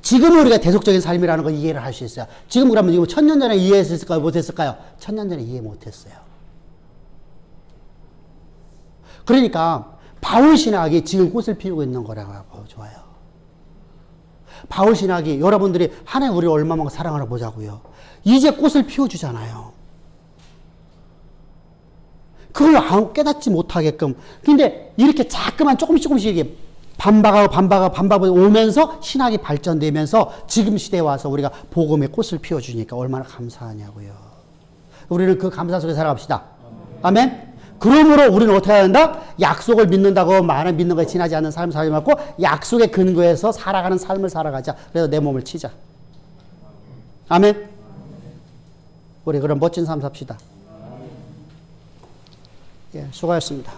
지금은 우리가 대속적인 삶이라는 걸 이해를 할 수 있어요. 지금 그러면 지금 1000년 전에 이해했을까요? 못했을까요? 1000년 전에 이해 못했어요. 그러니까 바울 신학이 지금 꽃을 피우고 있는 거라고 좋아요. 바울 신학이 여러분들이 하나님 우리를 얼마만큼 사랑하나 보자고요. 이제 꽃을 피워주잖아요. 그걸 깨닫지 못하게끔. 근데 이렇게 자꾸만 조금씩 이게 반박하고 오면서 신학이 발전되면서 지금 시대에 와서 우리가 복음의 꽃을 피워주니까 얼마나 감사하냐고요. 우리는 그 감사 속에 살아갑시다. 아멘? 그러므로 우리는 어떻게 해야 한다? 약속을 믿는다고 많은 믿는 것에 지나지 않는 삶을 살지 말고 약속의 근거에서 살아가는 삶을 살아가자. 그래서 내 몸을 치자. 아멘? 우리 그럼 멋진 삶 삽시다. 예, 수고하셨습니다.